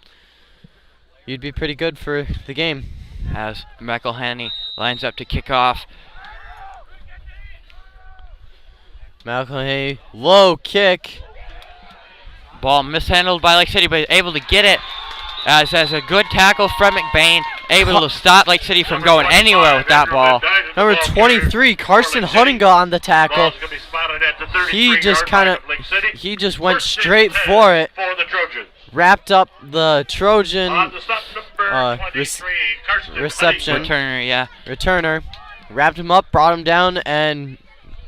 you'd be pretty good for the game. As McElhenney lines up to kick off. McElhenney, low kick. Ball mishandled by Lake City, but able to get it. As a good tackle from McBain, able to stop Lake City from going anywhere with that ball. Number 23, Carson Huntinga on the tackle. He just went straight for it. Wrapped up the Trojan reception. Returner, yeah. Returner. Wrapped him up, brought him down, and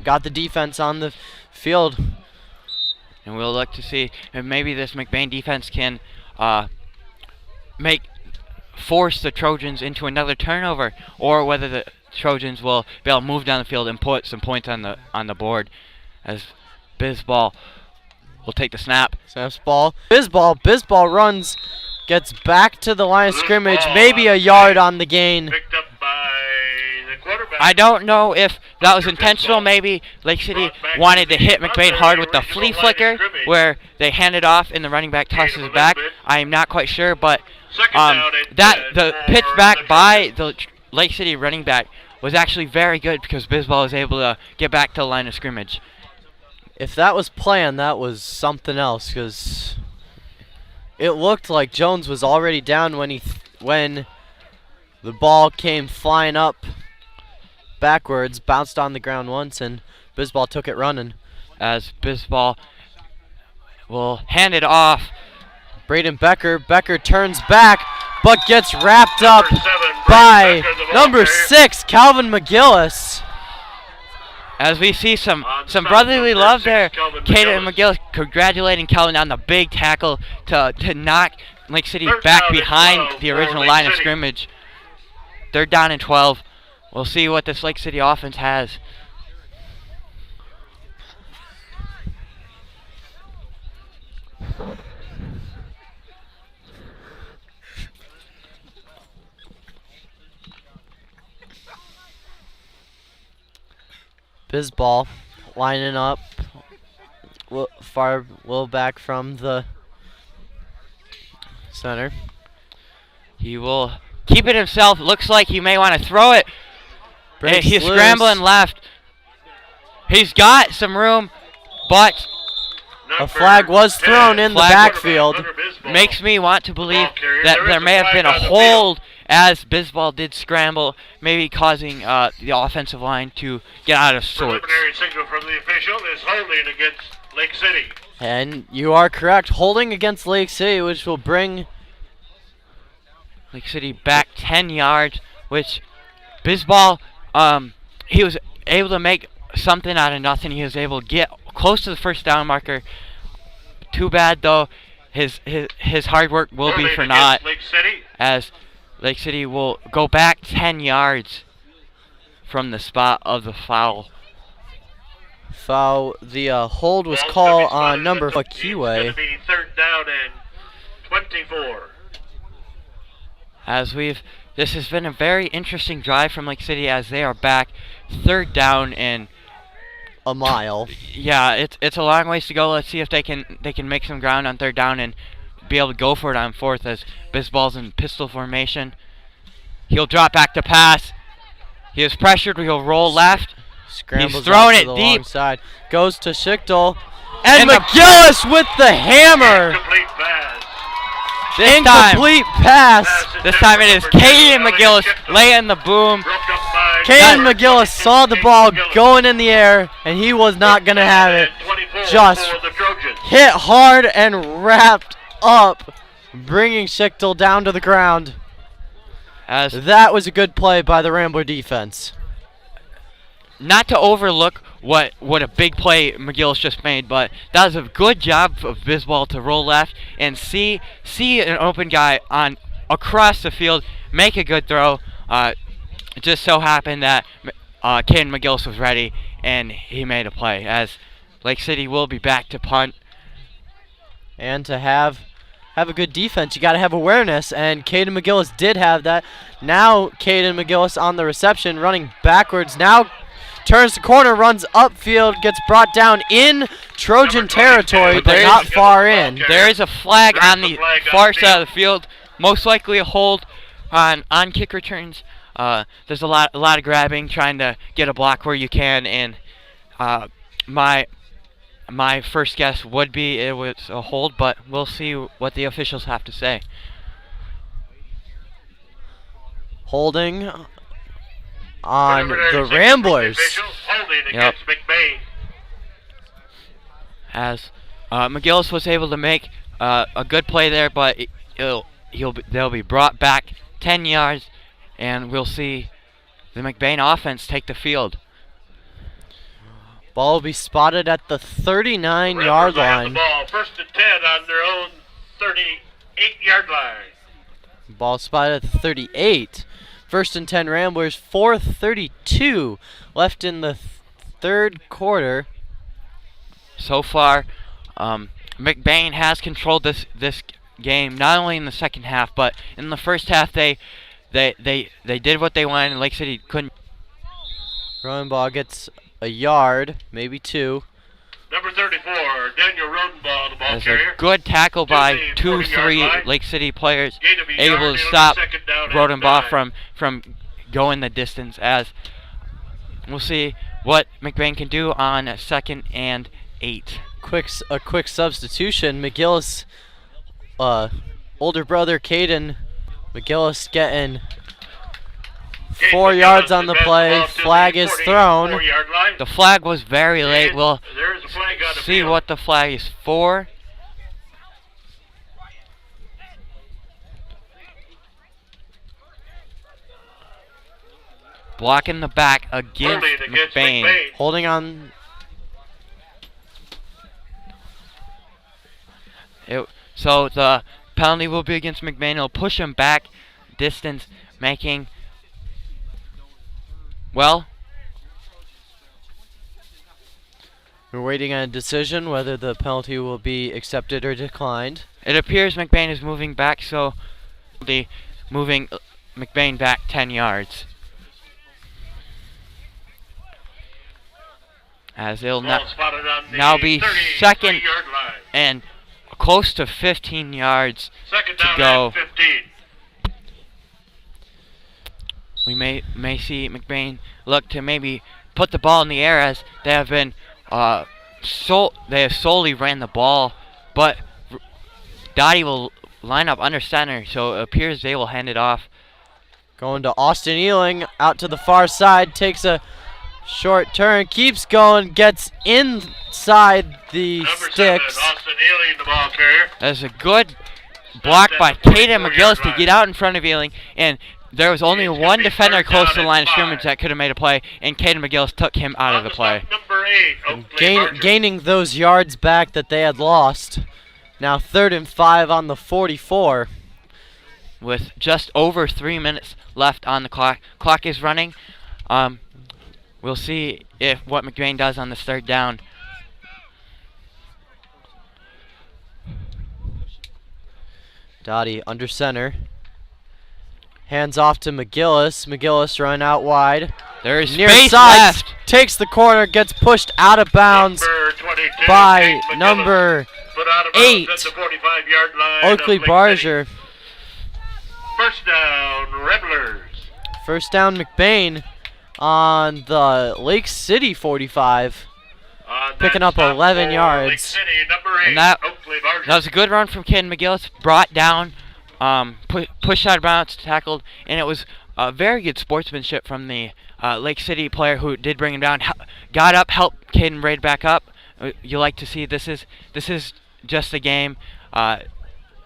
got the defense on the field. And we'll look to see if maybe this McBain defense can force the Trojans into another turnover, or whether the Trojans will be able to move down the field and put some points on the board. As Bizball will take the snap. Snaps ball. Bizball runs, gets back to the line of scrimmage, maybe a yard on the gain. Picked up by the quarterback. I don't know if that was intentional. Maybe Lake City wanted to hit McBain hard with the flea flicker, where they hand it off and the running back tosses it back. I am not quite sure, but the pitch back by the Lake City running back was actually very good because Bizball was able to get back to the line of scrimmage. If that was planned, that was something else, because it looked like Jones was already down when the ball came flying up backwards, bounced on the ground once, and Bizball took it running. As Bizball will hand it off. Braden Becker. Becker turns back, but gets wrapped up by number 6, Calvin McGillis. As we see some brotherly love there, Caden and McGillis congratulating Calvin on the big tackle to knock Lake City back behind the original line of scrimmage. Third down and 12. We'll see what this Lake City offense has. Bizball lining up far little back from the center. He will keep it himself. Looks like he may want to throw it. He's loose. Scrambling left. He's got some room, but a flag was thrown in the backfield. Makes me want to believe that there may have been a hold as Bizball did scramble, maybe causing the offensive line to get out of sorts. Preliminary signal from the official is holding against Lake City. And you are correct, holding against Lake City, which will bring Lake City back 10 yards, which Bizball, he was able to make something out of nothing. He was able to get close to the first down marker. Too bad, though, his hard work will be for naught, as Lake City will go back 10 yards from the spot of the foul. The hold was called on number Kiwe. Third down and 24. This has been a very interesting drive from Lake City as they are back third down and a mile. Yeah, it's a long ways to go. Let's see if they can make some ground on third down and be able to go for it on fourth, as Bizball's in pistol formation. He'll drop back to pass. He is pressured. He'll roll left. Scrambles. He's throwing it the deep. Long side. Goes to Schichtel. And McGillis with the hammer. Incomplete pass. Incomplete pass. This time it is Caden McGillis laying the boom. Caden McGillis saw the ball going in the air, and he was not going to have it. Just hit hard and wrapped up, bringing Schichtel down to the ground. That was a good play by the Rambler defense. Not to overlook what a big play McGillis just made, but that was a good job of Bizball to roll left and see an open guy on across the field make a good throw. It just so happened that Caden McGillis was ready and he made a play, as Lake City will be back to punt. And to have a good defense, you got to have awareness, and Caden McGillis did have that. Now Caden McGillis on the reception, running backwards. Now turns the corner, runs upfield, gets brought down in Trojan territory, but not far in. There is a flag on the far side of the field, most likely a hold on kick returns. There's a lot of grabbing, trying to get a block where you can, and my first guess would be it was a hold, but we'll see what the officials have to say. Holding on the Ramblers. Yep. As McGillis was able to make a good play there, but they'll be brought back 10 yards and we'll see the McBain offense take the field. Ball will be spotted at the 39-yard Ramblers will have line. the ball, 1st and 10 on their own 38-yard line. Ball spotted at the 38. 1st and 10 Ramblers, 4:32 left in the third quarter. So far, McBain has controlled this game not only in the second half, but in the first half they did what they wanted, and Lake City couldn't. Running ball gets a yard, maybe 2. Number 34, Daniel Rodenbaugh, the ball There's carrier. a good tackle by the 2-3 40-yard line. Lake City players, Gain of a able yard, to it'll be stop 2nd down and Rodenbaugh 9. from going the distance. As we'll see what McBain can do on 2nd and 8. A quick substitution. McGillis, older brother Caden McGillis getting 4 yards on the play. Flag is thrown. 4-yard line. The flag was very late. We'll There's a flag on the see field. what the flag is for. Block in the back against Holding against McBain. McBain. Holding on. So the penalty will be against McBain. It'll push him back distance, making, well, We're waiting on a decision whether the penalty will be accepted or declined. it appears McBain is moving back, so the moving McBain back 10 yards. As it'll Ball spotted on the now be 2nd 33-yard line. and close to 15 yards 2nd to down go. and 15. We may see McBain look to maybe put the ball in the air, as they have been they have solely ran the ball, but Dottie will line up under center, so it appears they will hand it off. Going to Austin Ealing, out to the far side, takes a short turn, keeps going, gets inside the Number sticks. 7, Austin Ealing, the ball carrier. There's a good block by That's at the Caden 44-yard McGillis to line. get out in front of Ealing, and there was only It's gonna one be defender 3rd close down to the and line of 5. scrimmage that could have made a play, and Caden McGillis took him out of the play. Number 8, Oakley Barger. Gaining those yards back that they had lost. Now 3rd and 5 on the 44. With just over 3 minutes left on the clock. Clock is running. We'll see what McBain does on this 3rd down. Dottie under center. Hands off to McGillis. McGillis run out wide. There's Near space side. left. Takes the corner. Gets pushed out of bounds Number 22, by Kate McGillis, number put out of 8, bounds at the 45-yard line of Oakley Lake Barger. City. 1st down, Rebelers. 1st down McBain on the Lake City 45. On Picking that up stop 11 for yards. Lake City, number 8, And that- Oakley Barger. That was a good run from Caden McGillis. Brought down, pushed out of bounds, tackled, and it was very good sportsmanship from the Lake City player who did bring him down. Got up, helped Caden Braid back up. You like to see this is just a game,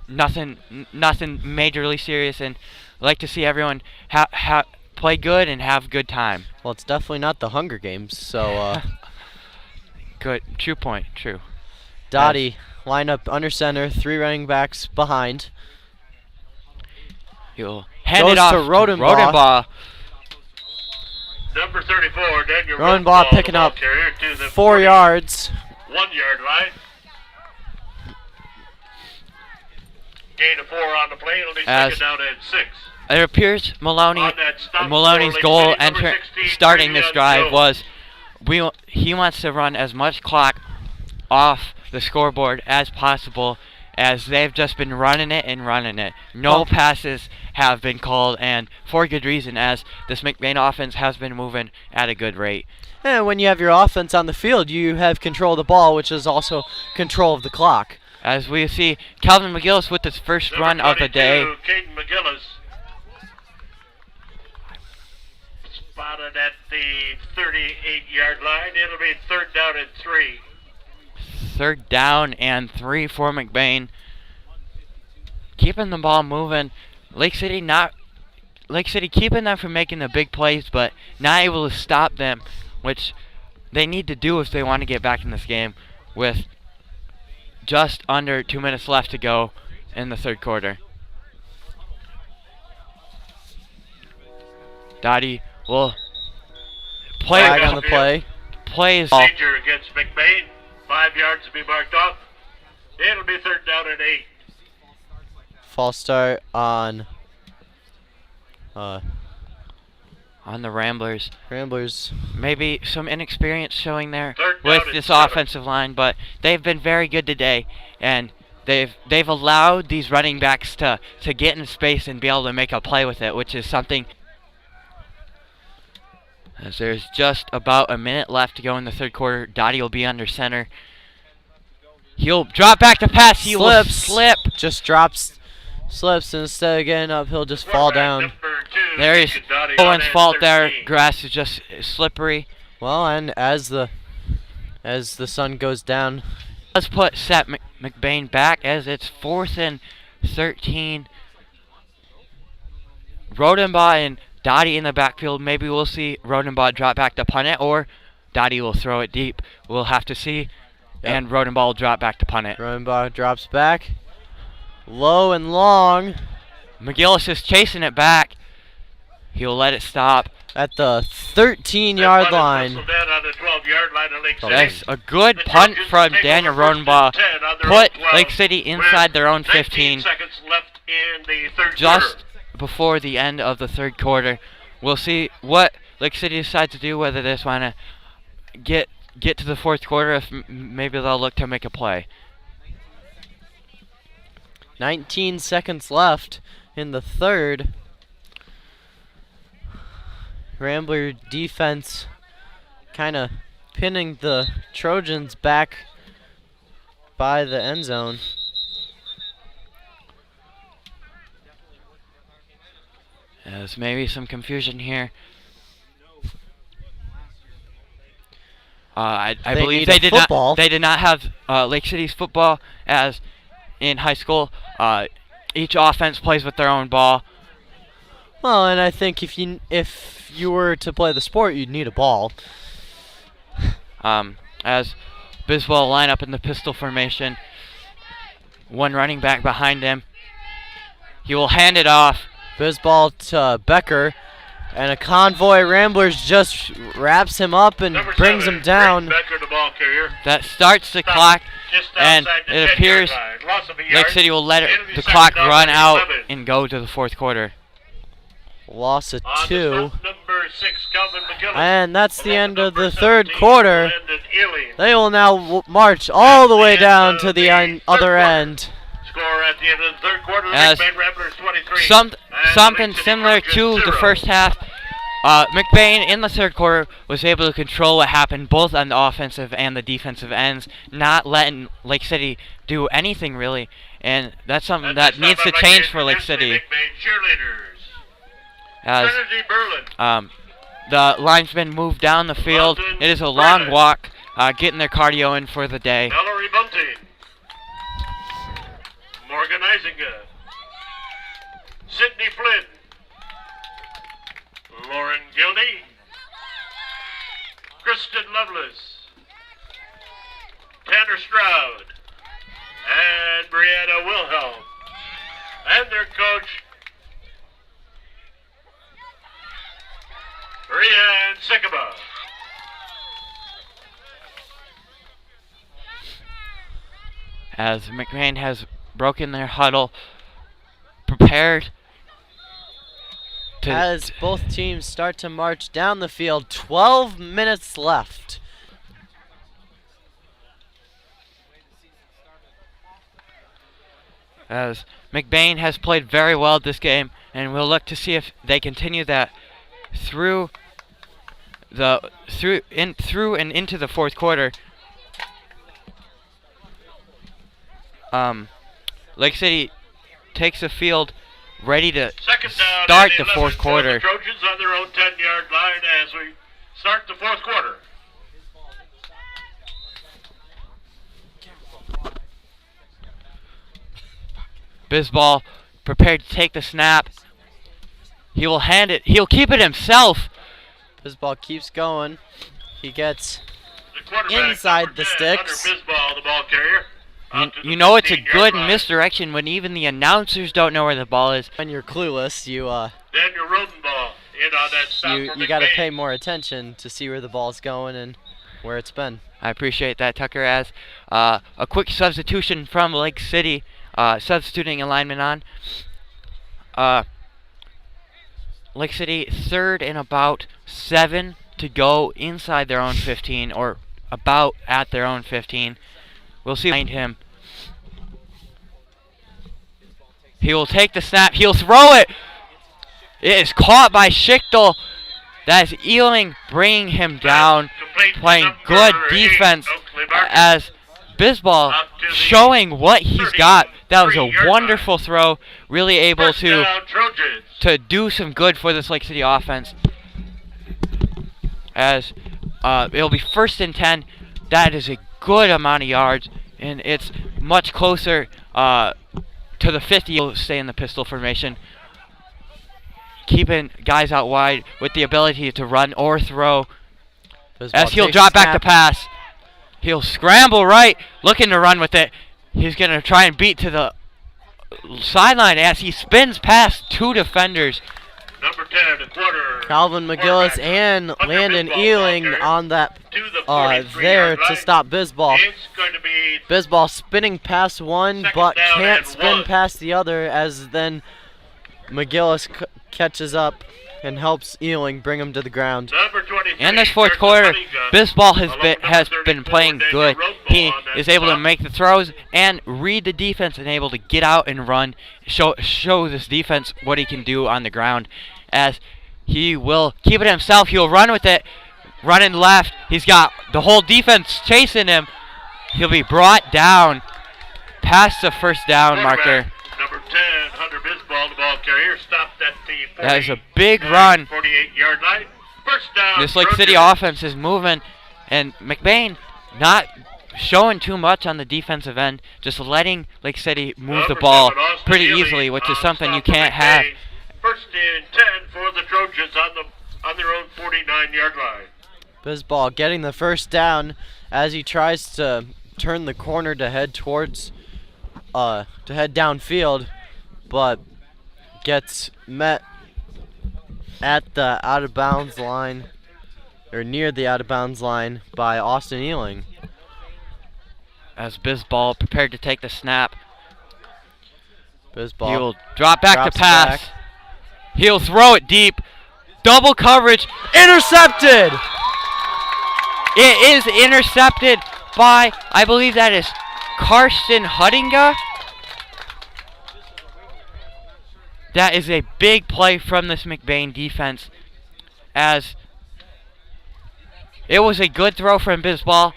nothing majorly serious, and I like to see everyone play good and have good time. Well, it's definitely not the Hunger Games, so Good, true point, true. Dottie line up under center, 3 running backs behind. He'll hand Goes it off to Rodenbaugh. Rodenbaugh. Number 34, Daniel Rodenbaugh Rodenbaugh, picking the ball up carrier, to the 4 yards. 1-yard line. Gain of 4 on the play. It'll be As 2nd down and 6. It appears On that stop Maloney's for Lake goal City, number 16, starting this Brady drive Jones. was he wants to run as much clock off the scoreboard as possible, as they've just been running it and running it. No passes have been called, and for good reason, as this McBain offense has been moving at a good rate. And when you have your offense on the field, you have control of the ball, which is also control of the clock. As we see Calvin McGillis with his first Number run of the 22, day. Caden McGillis. Spotted at the 38-yard line. It'll be 3rd down and 3. 3rd down and 3 for McBain. Keeping the ball moving. Lake City not Lake City keeping them from making the big plays, but not able to stop them, which they need to do if they want to get back in this game with just under 2 minutes left to go in the third quarter. Dottie will play Flag on the play. Plays Procedure against McBain. 5 yards to be marked off. It'll be third down and 8. False start on the Ramblers. Ramblers. Maybe some inexperience showing there Third down with and this 7. offensive line, but they've been very good today, and they've allowed these running backs to get in space and be able to make a play with it, which is something. As there's just about a minute left to go in the third quarter, Dottie will be under center. He'll drop back to pass. He will slip. Just slips, and instead of getting up, he'll just fall down. There is Owen's fault there. Grass is just slippery. Well, and as the sun goes down, Let's put Seth McBain back as it's 4th and 13. Rodenbaugh and Dottie in the backfield. Maybe we'll see Rodenbaugh drop back to punt it, or Dottie will throw it deep. We'll have to see. Yep. And Rodenbaugh will drop back to punt it. Rodenbaugh drops back. Low and long. McGillis is chasing it back. He'll let it stop. At the 13-yard line. That's a good punt from Daniel Rodenbaugh. Put Lake City inside their own 15 just before the end of the third quarter. We'll see what Lake City decides to do, whether they just want to get to the fourth quarter, if maybe they'll look to make a play. 19 seconds left in the third. Rambler defense kind of pinning the Trojans back by the end zone. There's maybe some confusion here. I believe they did not have Lake City's football as in high school. Each offense plays with their own ball. Well, and I think if you were to play the sport, you'd need a ball. As Biswell line up in the pistol formation, one running back behind him. He will hand it off. Bisball to Becker, and a convoy Ramblers just wraps him up and brings him down. Becker, the ball carrier. That starts the clock, and it appears Lake City will let the clock run out and go to the fourth quarter. Loss of 2. And that's the end of the third quarter. They will now march all the way down to the other end. Score at the end of the third quarter, As McBain Ramblers 23. Something similar to the first half. McBain in the third quarter was able to control what happened both on the offensive and the defensive ends, not letting Lake City do anything really, and that's something that needs to change for Lake City. As the linesmen move down the field, it is a long walk, getting their cardio in for the day. Mallory Bunting. Morgan Isinger. Sidney Flynn. Lauren Gildy. Kristen Lovelace. Tanner Stroud. And Brianna Wilhelm. And their coach, Brianne Sycamore. As McBain has broken their huddle, prepared to as both teams start to march down the field. 12 minutes left. As McBain has played very well this game, and we'll look to see if they continue that through and into the fourth quarter. Lake City takes the field, ready to start the fourth quarter. The Trojans on their own 10-yard line as we start the fourth quarter. Bisball prepared to take the snap. He will hand it. He'll keep it himself. Bisbal keeps going. He gets The quarterback, inside number the 10, sticks. Hunter Bisbal, the ball carrier. Out to the You know it's a 15-yard good line. misdirection when even the announcers don't know where the ball is. When you're clueless, Daniel Rodenball in on that stop for you got to McBain. pay more attention to see where the ball's going and where it's been. I appreciate that, Tucker. As a quick substitution from Lake City, substituting a lineman on. Lake City 3rd and about 7 to go inside their own 15, or about at their own 15. We'll see behind him. He will take the snap. He'll throw it. It is caught by Schichtel. That is Ealing bringing him down, Complete playing number good 8, defense Oakley Martin. as Bisbal Up to the showing what he's got. That was a 33-yard wonderful throw. Really able First to down, Trojans. do some good for this Lake City offense. As it'll be 1st and 10. That is a good amount of yards, and it's much closer to the 50. He'll stay in the pistol formation, keeping guys out wide with the ability to run or throw. Bisbal As he'll takes drop back snap. to pass. He'll scramble right, looking to run with it. He's going to try and beat to the sideline as he spins past 2 defenders. Number 10, the quarter. Calvin McGillis quarterback, and Hunter Landon Bisbal, Ealing ball carrier, on that to the there 43-yard to line. stop Bisbal. It's going to be Bisbal spinning past one, Second but down can't and spin 1. past the other, as then McGillis catches up and helps Ealing bring him to the ground. number 23. In this 4th Kirk quarter, Cunningham, Bisbal along has number been 34, playing Daniel good. Rodenball He on that is able to stop. make the throws and read the defense and able to get out and run, show this defense what he can do on the ground. As he will keep it himself, he'll run with it, running left. He's got the whole defense chasing him. He'll be brought down past the 1st down marker. Quarterback, number 10, Hunter Bisbal, the ball carrier, stopped at the 40, That is a big run. 48-yard line. First down. This Lake City Trojans. offense is moving, and McBain not showing too much on the defensive end, just letting Lake City move the Number ball 7, Austin pretty Healy easily, which is on something you stop for can't have. McBain. First and 10 for the Trojans on their own 49-yard line. Bisbal getting the 1st down as he tries to turn the corner to head towards to head downfield, but gets met at the out of bounds line, or near the out of bounds line, by Austin Ealing. As Bisbal prepared to take the snap, Bisbal he will drop back drops to pass. back. He'll throw it deep. Double coverage. Intercepted! It is intercepted by, I believe that is Karsten Huttinga. That is a big play from this McBain defense, as it was a good throw from Bisbal.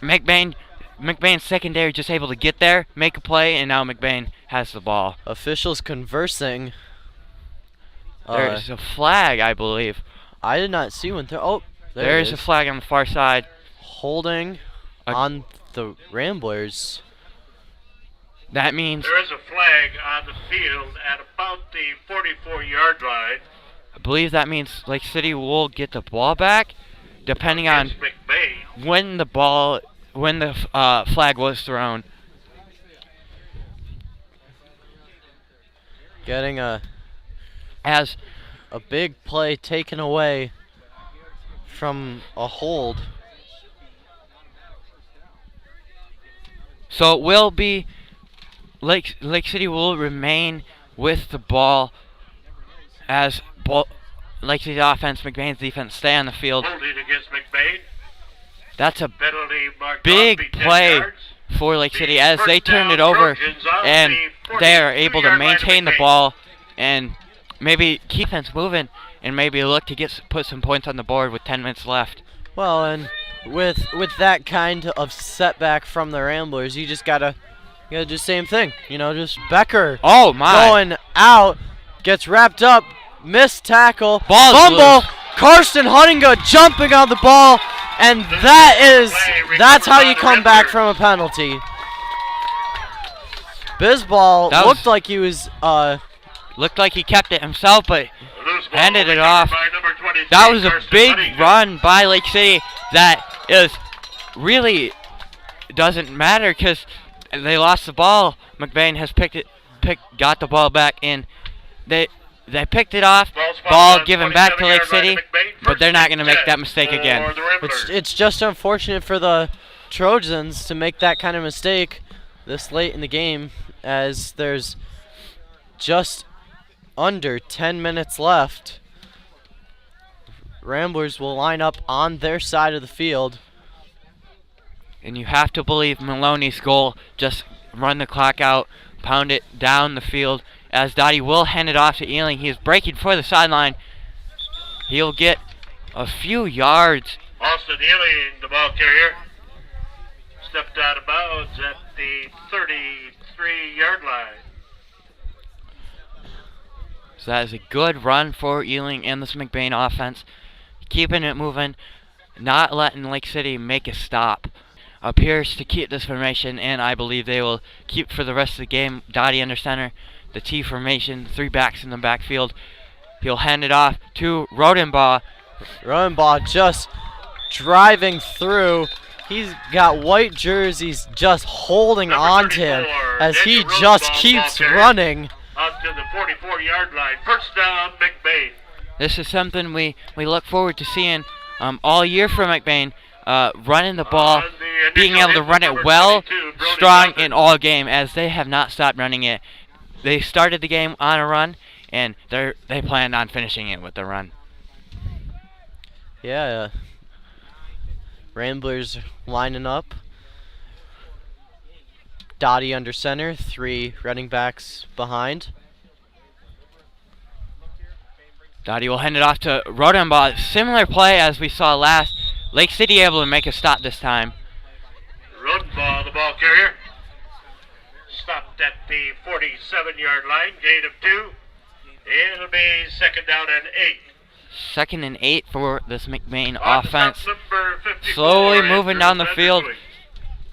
McBain's secondary just able to get there, make a play, and now McBain has the ball. Officials conversing. There's a flag, I believe. I did not see one. Oh, There it is a is. flag on the far side. Holding on the Ramblers. That means, There is a flag on the field at about the 44-yard line. I believe that means Lake City will get the ball back, depending on against McBain. when the flag was thrown. Getting a As big play taken away from a hold. so it will be Lake City will remain with the ball as Lake City's offense, McBain's defense stay on the field. Holding against McBain. That's a Penalty marked big off, be 10 play yards. for Lake The City as they first turn down it over Trojans on and the they are able to 42-yard line of maintain the McBain. ball and maybe keep things moving and maybe look to put some points on the board with 10 minutes left. Well, and with that kind of setback from the Ramblers, you gotta do the same thing. Just Becker Oh my! going out, gets wrapped up, missed tackle, Ball's fumble. loose. Karsten Huttinga jumping on the ball, and that's how you come back from a penalty. Bisbal That looked was- like he was Looked like he kept it himself, but loose ball. handed it Recovered off. by number 23, That was a Karsten big Huntington. run by Lake City that is really doesn't matter because they lost the ball. McBain has got the ball back, and they picked it off. Ball's fouled Ball on given back to Lake 27-yard line City, to McBain. but they're not First going to and make that 10 mistake again. for the Ramblers. It's just unfortunate for the Trojans to make that kind of mistake this late in the game, as there's just under 10 minutes left. Ramblers will line up on their side of the field. And you have to believe Maloney's goal, just run the clock out, pound it down the field, as Dottie will hand it off to Ealing. He is breaking for the sideline. He'll get a few yards. Austin Ealing, the ball carrier, stepped out of bounds at the 33-yard line. So that is a good run for Ealing and this McBain offense. Keeping it moving, not letting Lake City make a stop. Appears to keep this formation, and I believe they will keep for the rest of the game. Dottie under center, the T formation, 3 backs in the backfield. He'll hand it off to Rodenbaugh. Rodenbaugh just driving through. He's got white jerseys just holding Number on to him 34, as he Daniel just Rosenbaum, keeps ball carrier. running. Up to the 44-yard line. First down, McBain. This is something we look forward to seeing all year from McBain. Running the ball, On the being initial able to hit, run it number well, 22, Brody strong Johnson. in all game, as they have not stopped running it. They started the game on a run, and they plan on finishing it with a run. Yeah. Ramblers lining up. Dottie under center, 3 running backs behind. Dottie will hand it off to Rodenbaugh. Similar play as we saw last. Lake City able to make a stop this time. Rodenbaugh, the ball carrier, stopped at the 47-yard line, gain of 2. It'll be second down and 8. 2nd and 8 for this McBain On the offense. stop, number 54, Slowly moving down the Andrew field Vanderkooy.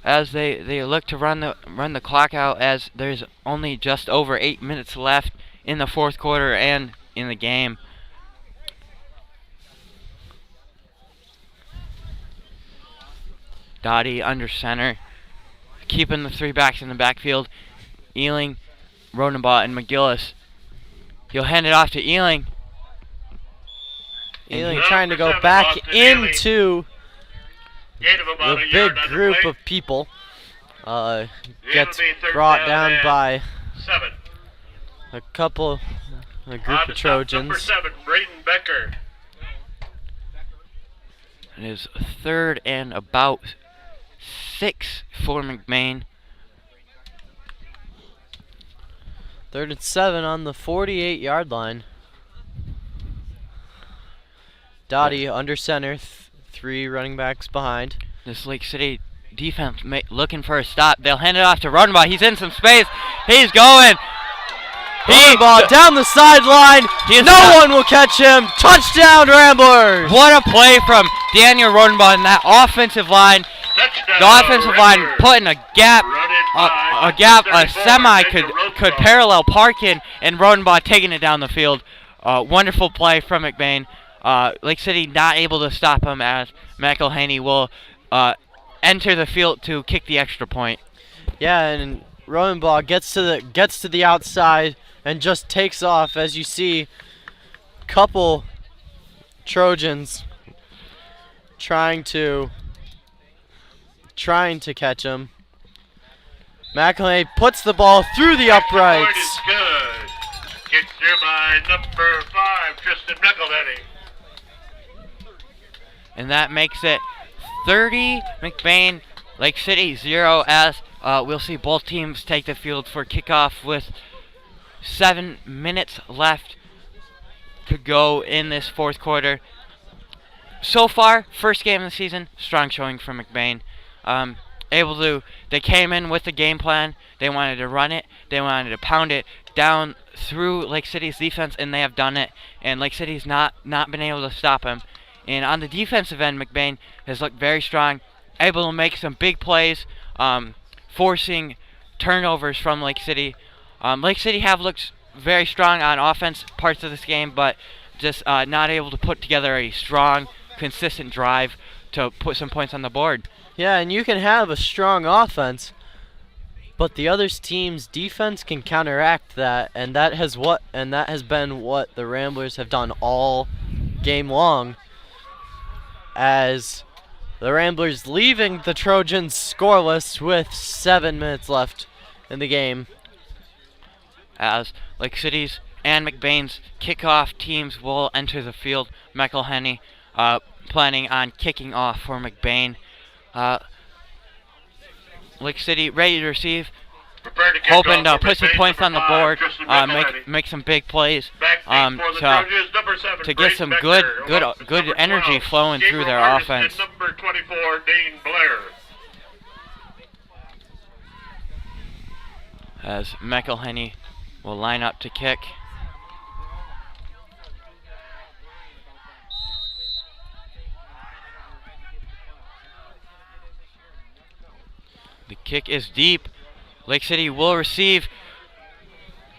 as they look to run the clock out, as there's only just over 8 minutes left in the 4th quarter and in the game. Dottie under center, keeping the 3 backs in the backfield. Ealing, Rodenbaugh, and McGillis. He'll hand it off to Ealing. Ealing Number trying to go 7, back Austin Ealing. into Gain of about the a big yard on the group play. of people. It'll Gets be third brought down and by 7. a group On of the stop, number Trojans. 7, Braden Becker. It is 3rd and about 6 for McBain. 3rd and 7 on the 48-yard line. Dottie under center, 3 running backs behind. This Lake City defense looking for a stop. They'll hand it off to Rodenbaugh. He's in some space. He's going. Ball down the sideline. He is No not- one will catch him. Touchdown, Ramblers! What a play from Daniel Rodenbaugh in that offensive line. Touchdown, The offensive line Ramblers. putting a gap, Run it by a gap, a 34, semi Daniel could Rodenbaugh. parallel Parkin, and Rodenbaugh taking it down the field. Wonderful play from McBain. Lake City not able to stop him, as McElhaney will enter the field to kick the extra point. Yeah, and Rodenbaugh gets to the outside and just takes off, as you see. Couple Trojans trying to catch him. McElhaney puts the ball through the Point uprights. is good. Kicked through by number 5, Tristan McElhaney. And that makes it 30 McBain, Lake City 0, as we'll see both teams take the field for kickoff with 7 minutes left to go in this 4th quarter. So far, first game of the season, strong showing from McBain. They came in with the game plan. They wanted to run it. They wanted to pound it down through Lake City's defense, and they have done it. And Lake City's not been able to stop them. And on the defensive end, McBain has looked very strong, able to make some big plays, forcing turnovers from Lake City. Lake City have looked very strong on offense parts of this game, but just not able to put together a strong, consistent drive to put some points on the board. Yeah, and you can have a strong offense, but the other team's defense can counteract that, and that has been what the Ramblers have done all game long, as the Ramblers leaving the Trojans scoreless with 7 minutes left in the game. As Lake City's and McBain's kickoff teams will enter the field. McElhenney planning on kicking off for McBain. Lake City ready to receive, hoping to put some points on the board, make some big plays, to get some good energy flowing through their offense. Number 24, Dane Blair. As McElhenney will line up to kick. The kick is deep. Lake City will receive.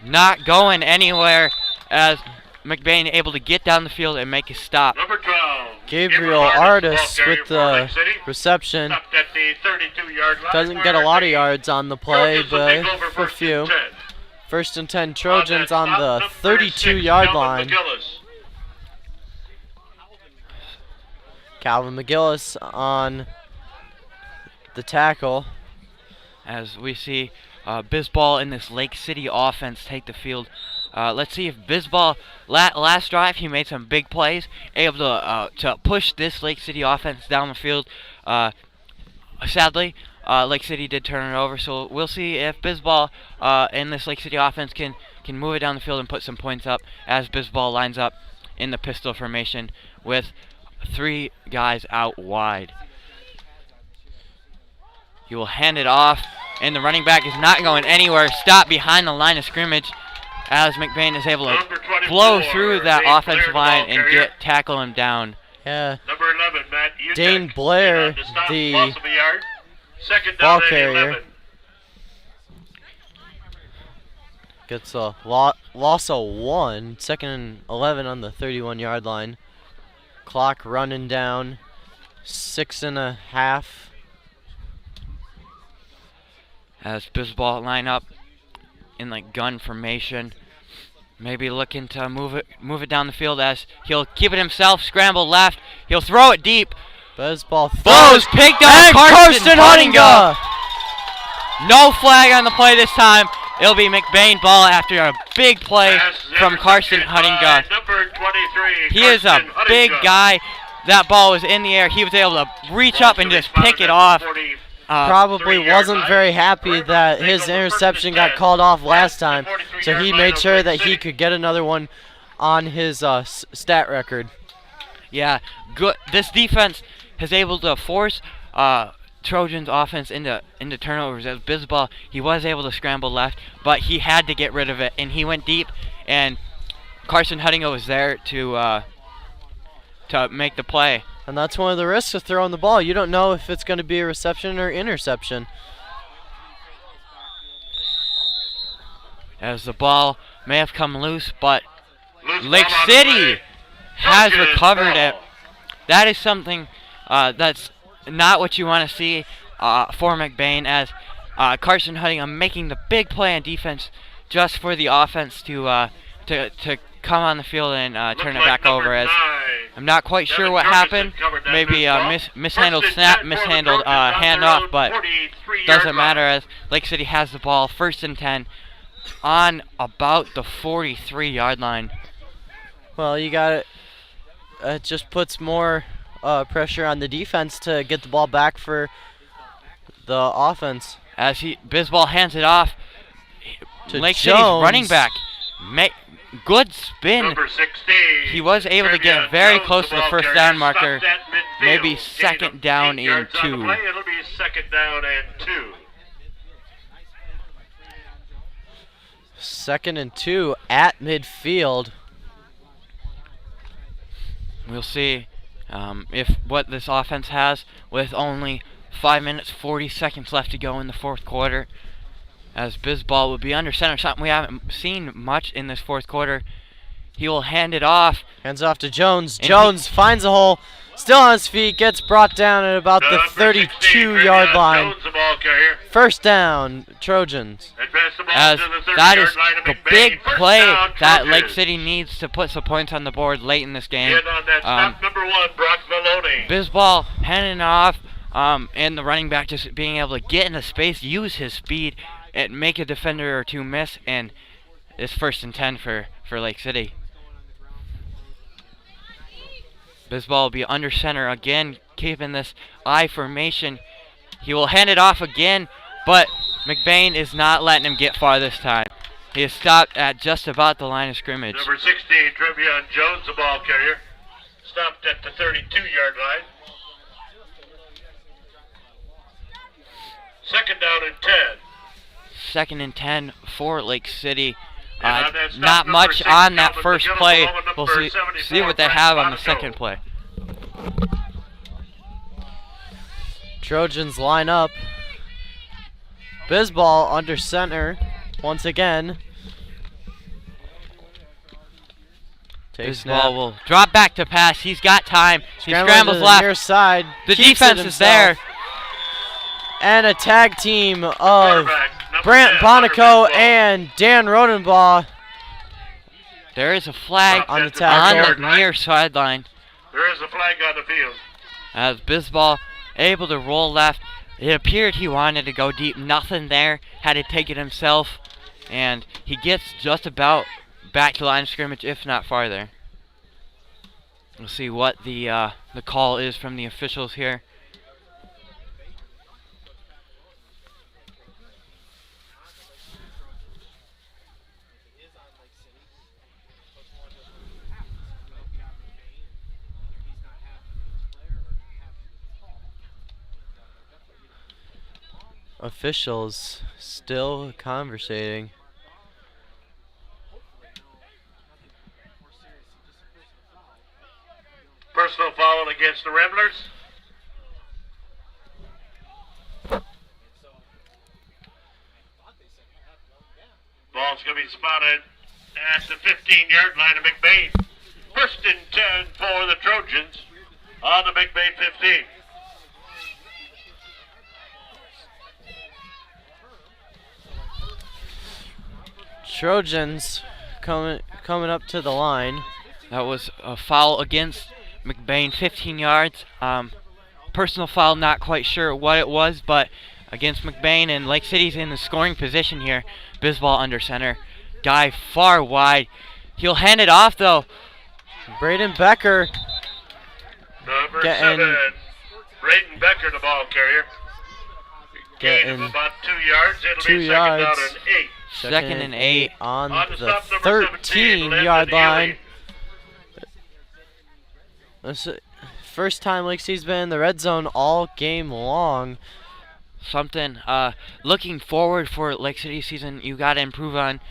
Not going anywhere, as McBain able to get down the field and make a stop. Number 12, Gabriel Artis with the reception. Stopped at the 32-yard line. Doesn't get a lot of yards on the play, but a few. First and 10 Trojans on the 32-yard line. Calvin McGillis on the tackle. As we see Bisbal in this Lake City offense take the field. Let's see if Bisbal, last drive, he made some big plays, able to push this Lake City offense down the field. Sadly, Lake City did turn it over, so we'll see if Bisbal in this Lake City offense can move it down the field and put some points up, as Bisbal lines up in the pistol formation with 3 guys out wide. He will hand it off, and the running back is not going anywhere. Stop behind the line of scrimmage, as McBain is able to blow through that offensive line and tackle him down. Yeah. Number 11, Matt Utek. Dane Blair, the ball carrier, gets a loss of 1. Second and 11 on the 31-yard line. Clock running down. 6.5. As Bisbal line up in like gun formation, maybe looking to move it down the field, as he'll keep it himself, scramble left, he'll throw it deep. Bisbal Throws picked up, Karsten Huttinga. No flag on the play this time. It'll be McBain ball after a big play from Karsten Huttinga. Number 23, He is a big guy. That ball was in the air. He was able to reach up and just pick it off. Probably wasn't very happy that his interception got called off last time, so he made sure that he could get another one on his stat record. Yeah, good. This defense is able to force Trojans offense into turnovers. As Bisbal, he was able to scramble left, but he had to get rid of it, and he went deep, and Karsten Huttinga was there to make the play. And that's one of the risks of throwing the ball. You don't know if it's going to be a reception or interception. As the ball may have come loose, but Lake City has recovered it. That is something that's not what you want to see for McBain, as Karsten Huttinga making the big play on defense just for the offense to come on the field and turn it back over. As I'm not quite sure what happened. Maybe mishandled snap, mishandled handoff, but doesn't matter, as Lake City has the ball. 1st and 10 on about the 43-yard line. Well, you got it. It just puts more pressure on the defense to get the ball back for the offense. As Bisbal hands it off to Lake Jones. City's running back. Good spin. Number 16, He was able to get very close to the first down marker. Maybe second down and 2. It'll be 2nd down and 2. 2nd and 2 at midfield. We'll see if what this offense has with only 5 minutes 40 seconds left to go in the 4th quarter. As Bisbal will be under center, something we haven't seen much in this 4th quarter. He will hand it off. Hands off to Jones. And Jones finds a hole. Still on his feet. Gets brought down at about the 32-yard line. Jones, the ball carrier. First down, Trojans. And pass the ball As to the 30-yard that is line of the McBain. big First play down, that Trojans. Lake City needs to put some points on the board late in this game. In on that stop number 1, Brock Maloney. Bisbal handing it off, and the running back just being able to get into space, use his speed, and make a defender or two miss, and it's 1st and 10 for Lake City. Bisbal will be under center again, keeping this I formation. He will hand it off again, but McBain is not letting him get far this time. He is stopped at just about the line of scrimmage. Number 16, Trevion Jones, the ball carrier. Stopped at the 32-yard line. 2nd down and 10. 2nd and 10 for Lake City. And on that stop, Not number much 6, on that Calvin first McGill, play. along with We'll number see 74, what they Frank have on the Monaco. 2nd play. Trojans line up. Bisbal under center once again. Takes snap. Bisbal will drop back to pass. He's got time. He Scrambling scrambles to the left. near side. The keeps it defense is himself. there. And a tag team of Quarterback, number Brant 10, Hunter Bonico Bisbal. and Dan Rodenbaugh There is a flag on the At the tackle. on the near sideline. There is a flag on the field. As Bisbal able to roll left. It appeared he wanted to go deep. Nothing there. Had to take it himself. And he gets just about back to the line of scrimmage, if not farther. We'll see what the call is from the officials here. Officials still conversating. Personal foul against the Ramblers. Ball's going to be spotted at the 15-yard line of McBain. 1st and 10 for the Trojans on the McBain 15. Trojans coming up to the line. That was a foul against McBain, 15 yards. Personal foul, not quite sure what it was, but against McBain, and Lake City's in the scoring position here. Bisbal under center. Guy far wide. He'll hand it off, though. Braden Becker Number Getting- 7, Braden Becker, the ball carrier. Gain of Getting about 2 yards. It'll 2 be 2nd down yards. and 8. Second and 8. on On the the stop, number 17, 13-yard Landon line. Ely. This is first time Lake City's been in the red zone all game long. Something looking forward for Lake City season you got to improve on.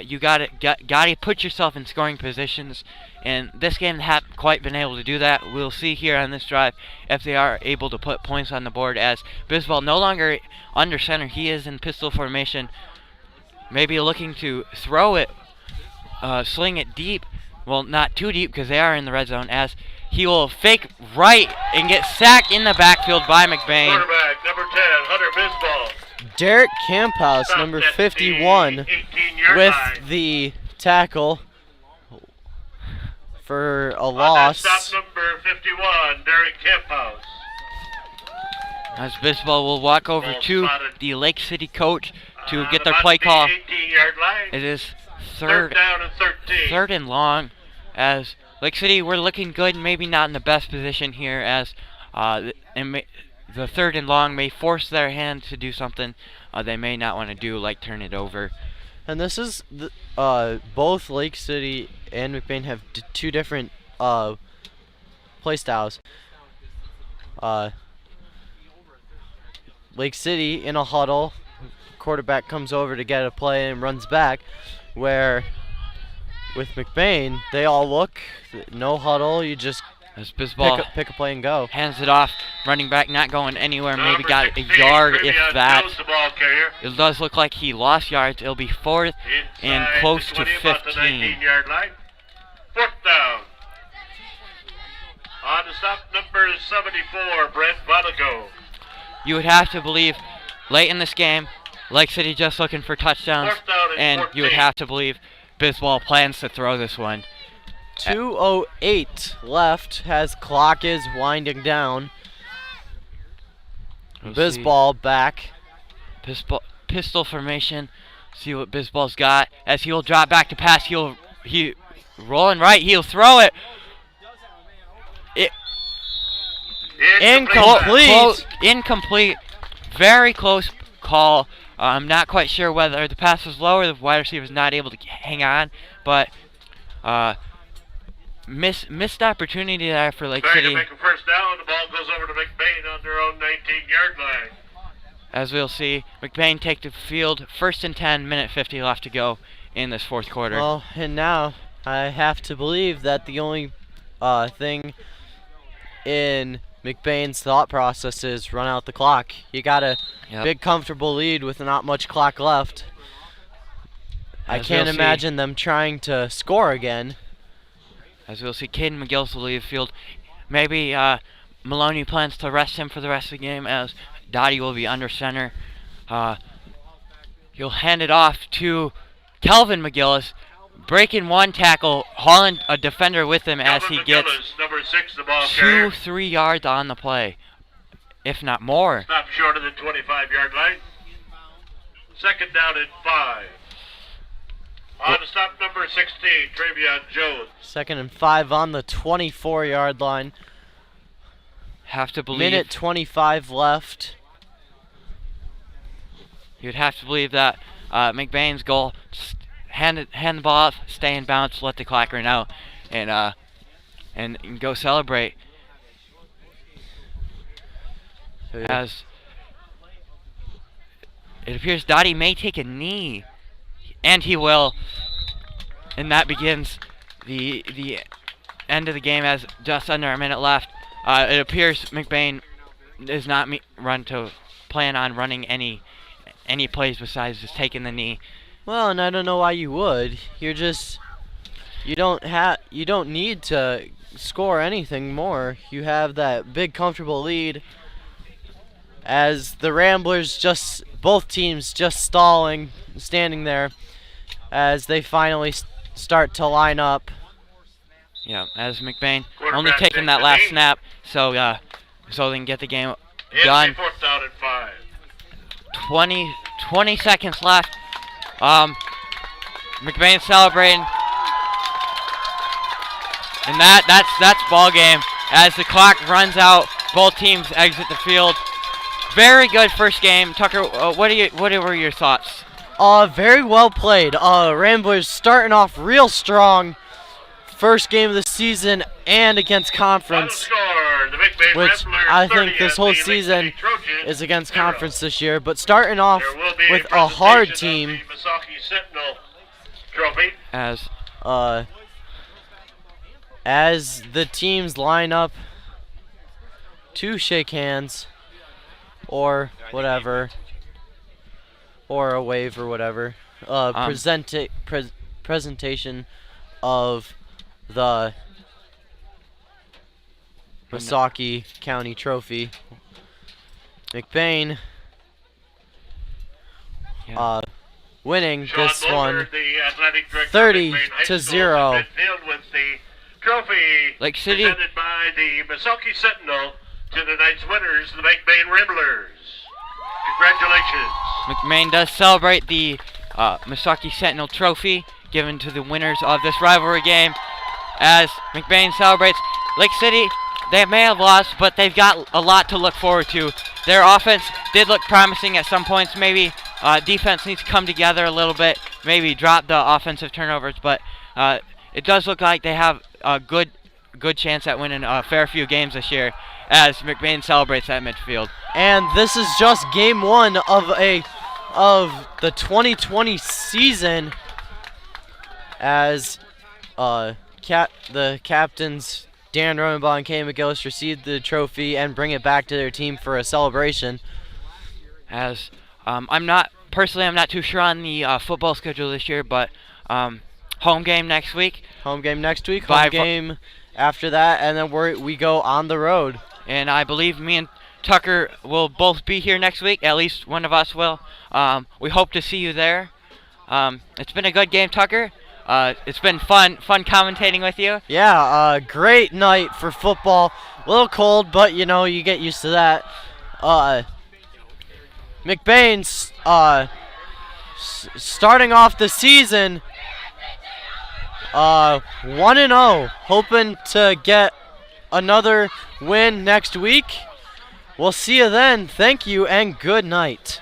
You got to put yourself in scoring positions, and this game haven't quite been able to do that. We'll see here on this drive if they are able to put points on the board, as Bisbal no longer under center. He is in pistol formation, maybe looking to throw it, sling it deep. Well, not too deep because they are in the red zone, as he will fake right and get sacked in the backfield by McBain. Quarterback, number 10, Hunter Bisbal. Derek Camphouse, Stopped number at the 51, 18-yard with line. the tackle for a On that loss. stop, number 51, Derek Camphouse. As Bisbal will walk over Ball to spotted. the Lake City coach to get their About play the call. 18-yard line. It is Third down and 13. third and long, as Lake City, we're looking good, maybe not in the best position here, as the 3rd and long may force their hand to do something they may not want to do, like turn it over. And this is both Lake City and McBain have two different play styles. Lake City in a huddle, quarterback comes over to get a play and runs back, where with McBain they all look, no huddle, you just As Bisbal pick a play and go. hands it off, running back not going anywhere, maybe Number got a 16, yard Trevion if that. Jones, the ball carrier. It does look like he lost yards. It'll be 4th and Inside close the to 20, about the 15. 19-yard line. Fourth down. On the stop, number 74, Brent Valico. You would have to believe late in this game, Lake City just looking for touchdowns, Fourth down and 14. you would have to believe Bisbal plans to throw this one. 2:08 left as clock is winding down. We'll see. Bisbal back. Pistol formation. See what Bisbal's got. As he'll drop back to pass, he rolling right. He'll throw it. Incomplete. Very close call. I'm not quite sure whether the pass was low or the wide receiver was not able to hang on, but missed opportunity there for Lake Trying City. to make a first down. The ball goes over to McBain on their own 19-yard line. As we'll see, McBain take the field. 1st and 10, minute 50 left to go in this fourth quarter. Well, and now I have to believe that the only thing in McBain's thought process is run out the clock. You got a big comfortable lead with not much clock left. I can't imagine them trying to score again. As we'll see, Caden McGillis will leave the field. Maybe Maloney plans to rest him for the rest of the game, as Dottie will be under center. He'll hand it off to Kelvin McGillis, breaking one tackle, hauling a defender with him as he gets McGillis, number 6, the ball 2-3 yards on the play, if not more. Stop short of the 25-yard line. Second down and 5. On the stop, number 16, Travion Jones. 2nd and 5 on the 24-yard line. Have to believe. Minute 25 left. You'd have to believe that McBain's goal, hand the ball off, stay in bounds, let the clock run out, and go celebrate. As it appears Dottie may take a knee, and he will, and that begins the end of the game as just under a minute left. It appears McBain is not plan on running any plays besides just taking the knee. Well, and I don't know why you would. You don't need to score anything more. You have that big comfortable lead. As the Ramblers both teams just stalling, standing there, as they finally start to line up. Yeah, as McBain only taking that last snap, so they can get the game done. Fourth down and 5. 20 seconds left. McBain celebrating, and that's ball game. As the clock runs out, both teams exit the field. Very good first game, Tucker. What were your thoughts? Very well played. Ramblers starting off real strong. First game of the season and against conference, which I think this whole season is against conference this year, but starting off with a hard team. As the teams line up to shake hands or whatever, or a wave or whatever, presentation of the Missaukee County Trophy. McBain winning this one 30-0. Trophy Lake City presented by the Missaukee Sentinel to tonight's winners, the McBain Ramblers. Congratulations. McBain does celebrate the Missaukee Sentinel Trophy given to the winners of this rivalry game. As McBain celebrates, Lake City, they may have lost, but they've got a lot to look forward to. Their offense did look promising at some points. Maybe defense needs to come together a little bit, maybe drop the offensive turnovers, but it does look like they have a good chance at winning a fair few games this year as McBain celebrates at midfield. And this is just game one of the 2020 season, as the captains Dan Rodenbaugh and Kay McGillis receive the trophy and bring it back to their team for a celebration. As I'm not too sure on the football schedule this year, but home game next week. Home game next week. Bye, Home game after that, and then we go on the road. And I believe me and Tucker will both be here next week. At least one of us will. We hope to see you there. It's been a good game, Tucker. It's been fun commentating with you. Yeah, great night for football. A little cold, but you know, you get used to that. McBain's starting off the season 1-0, hoping to get another win next week. We'll see you then. Thank you and good night.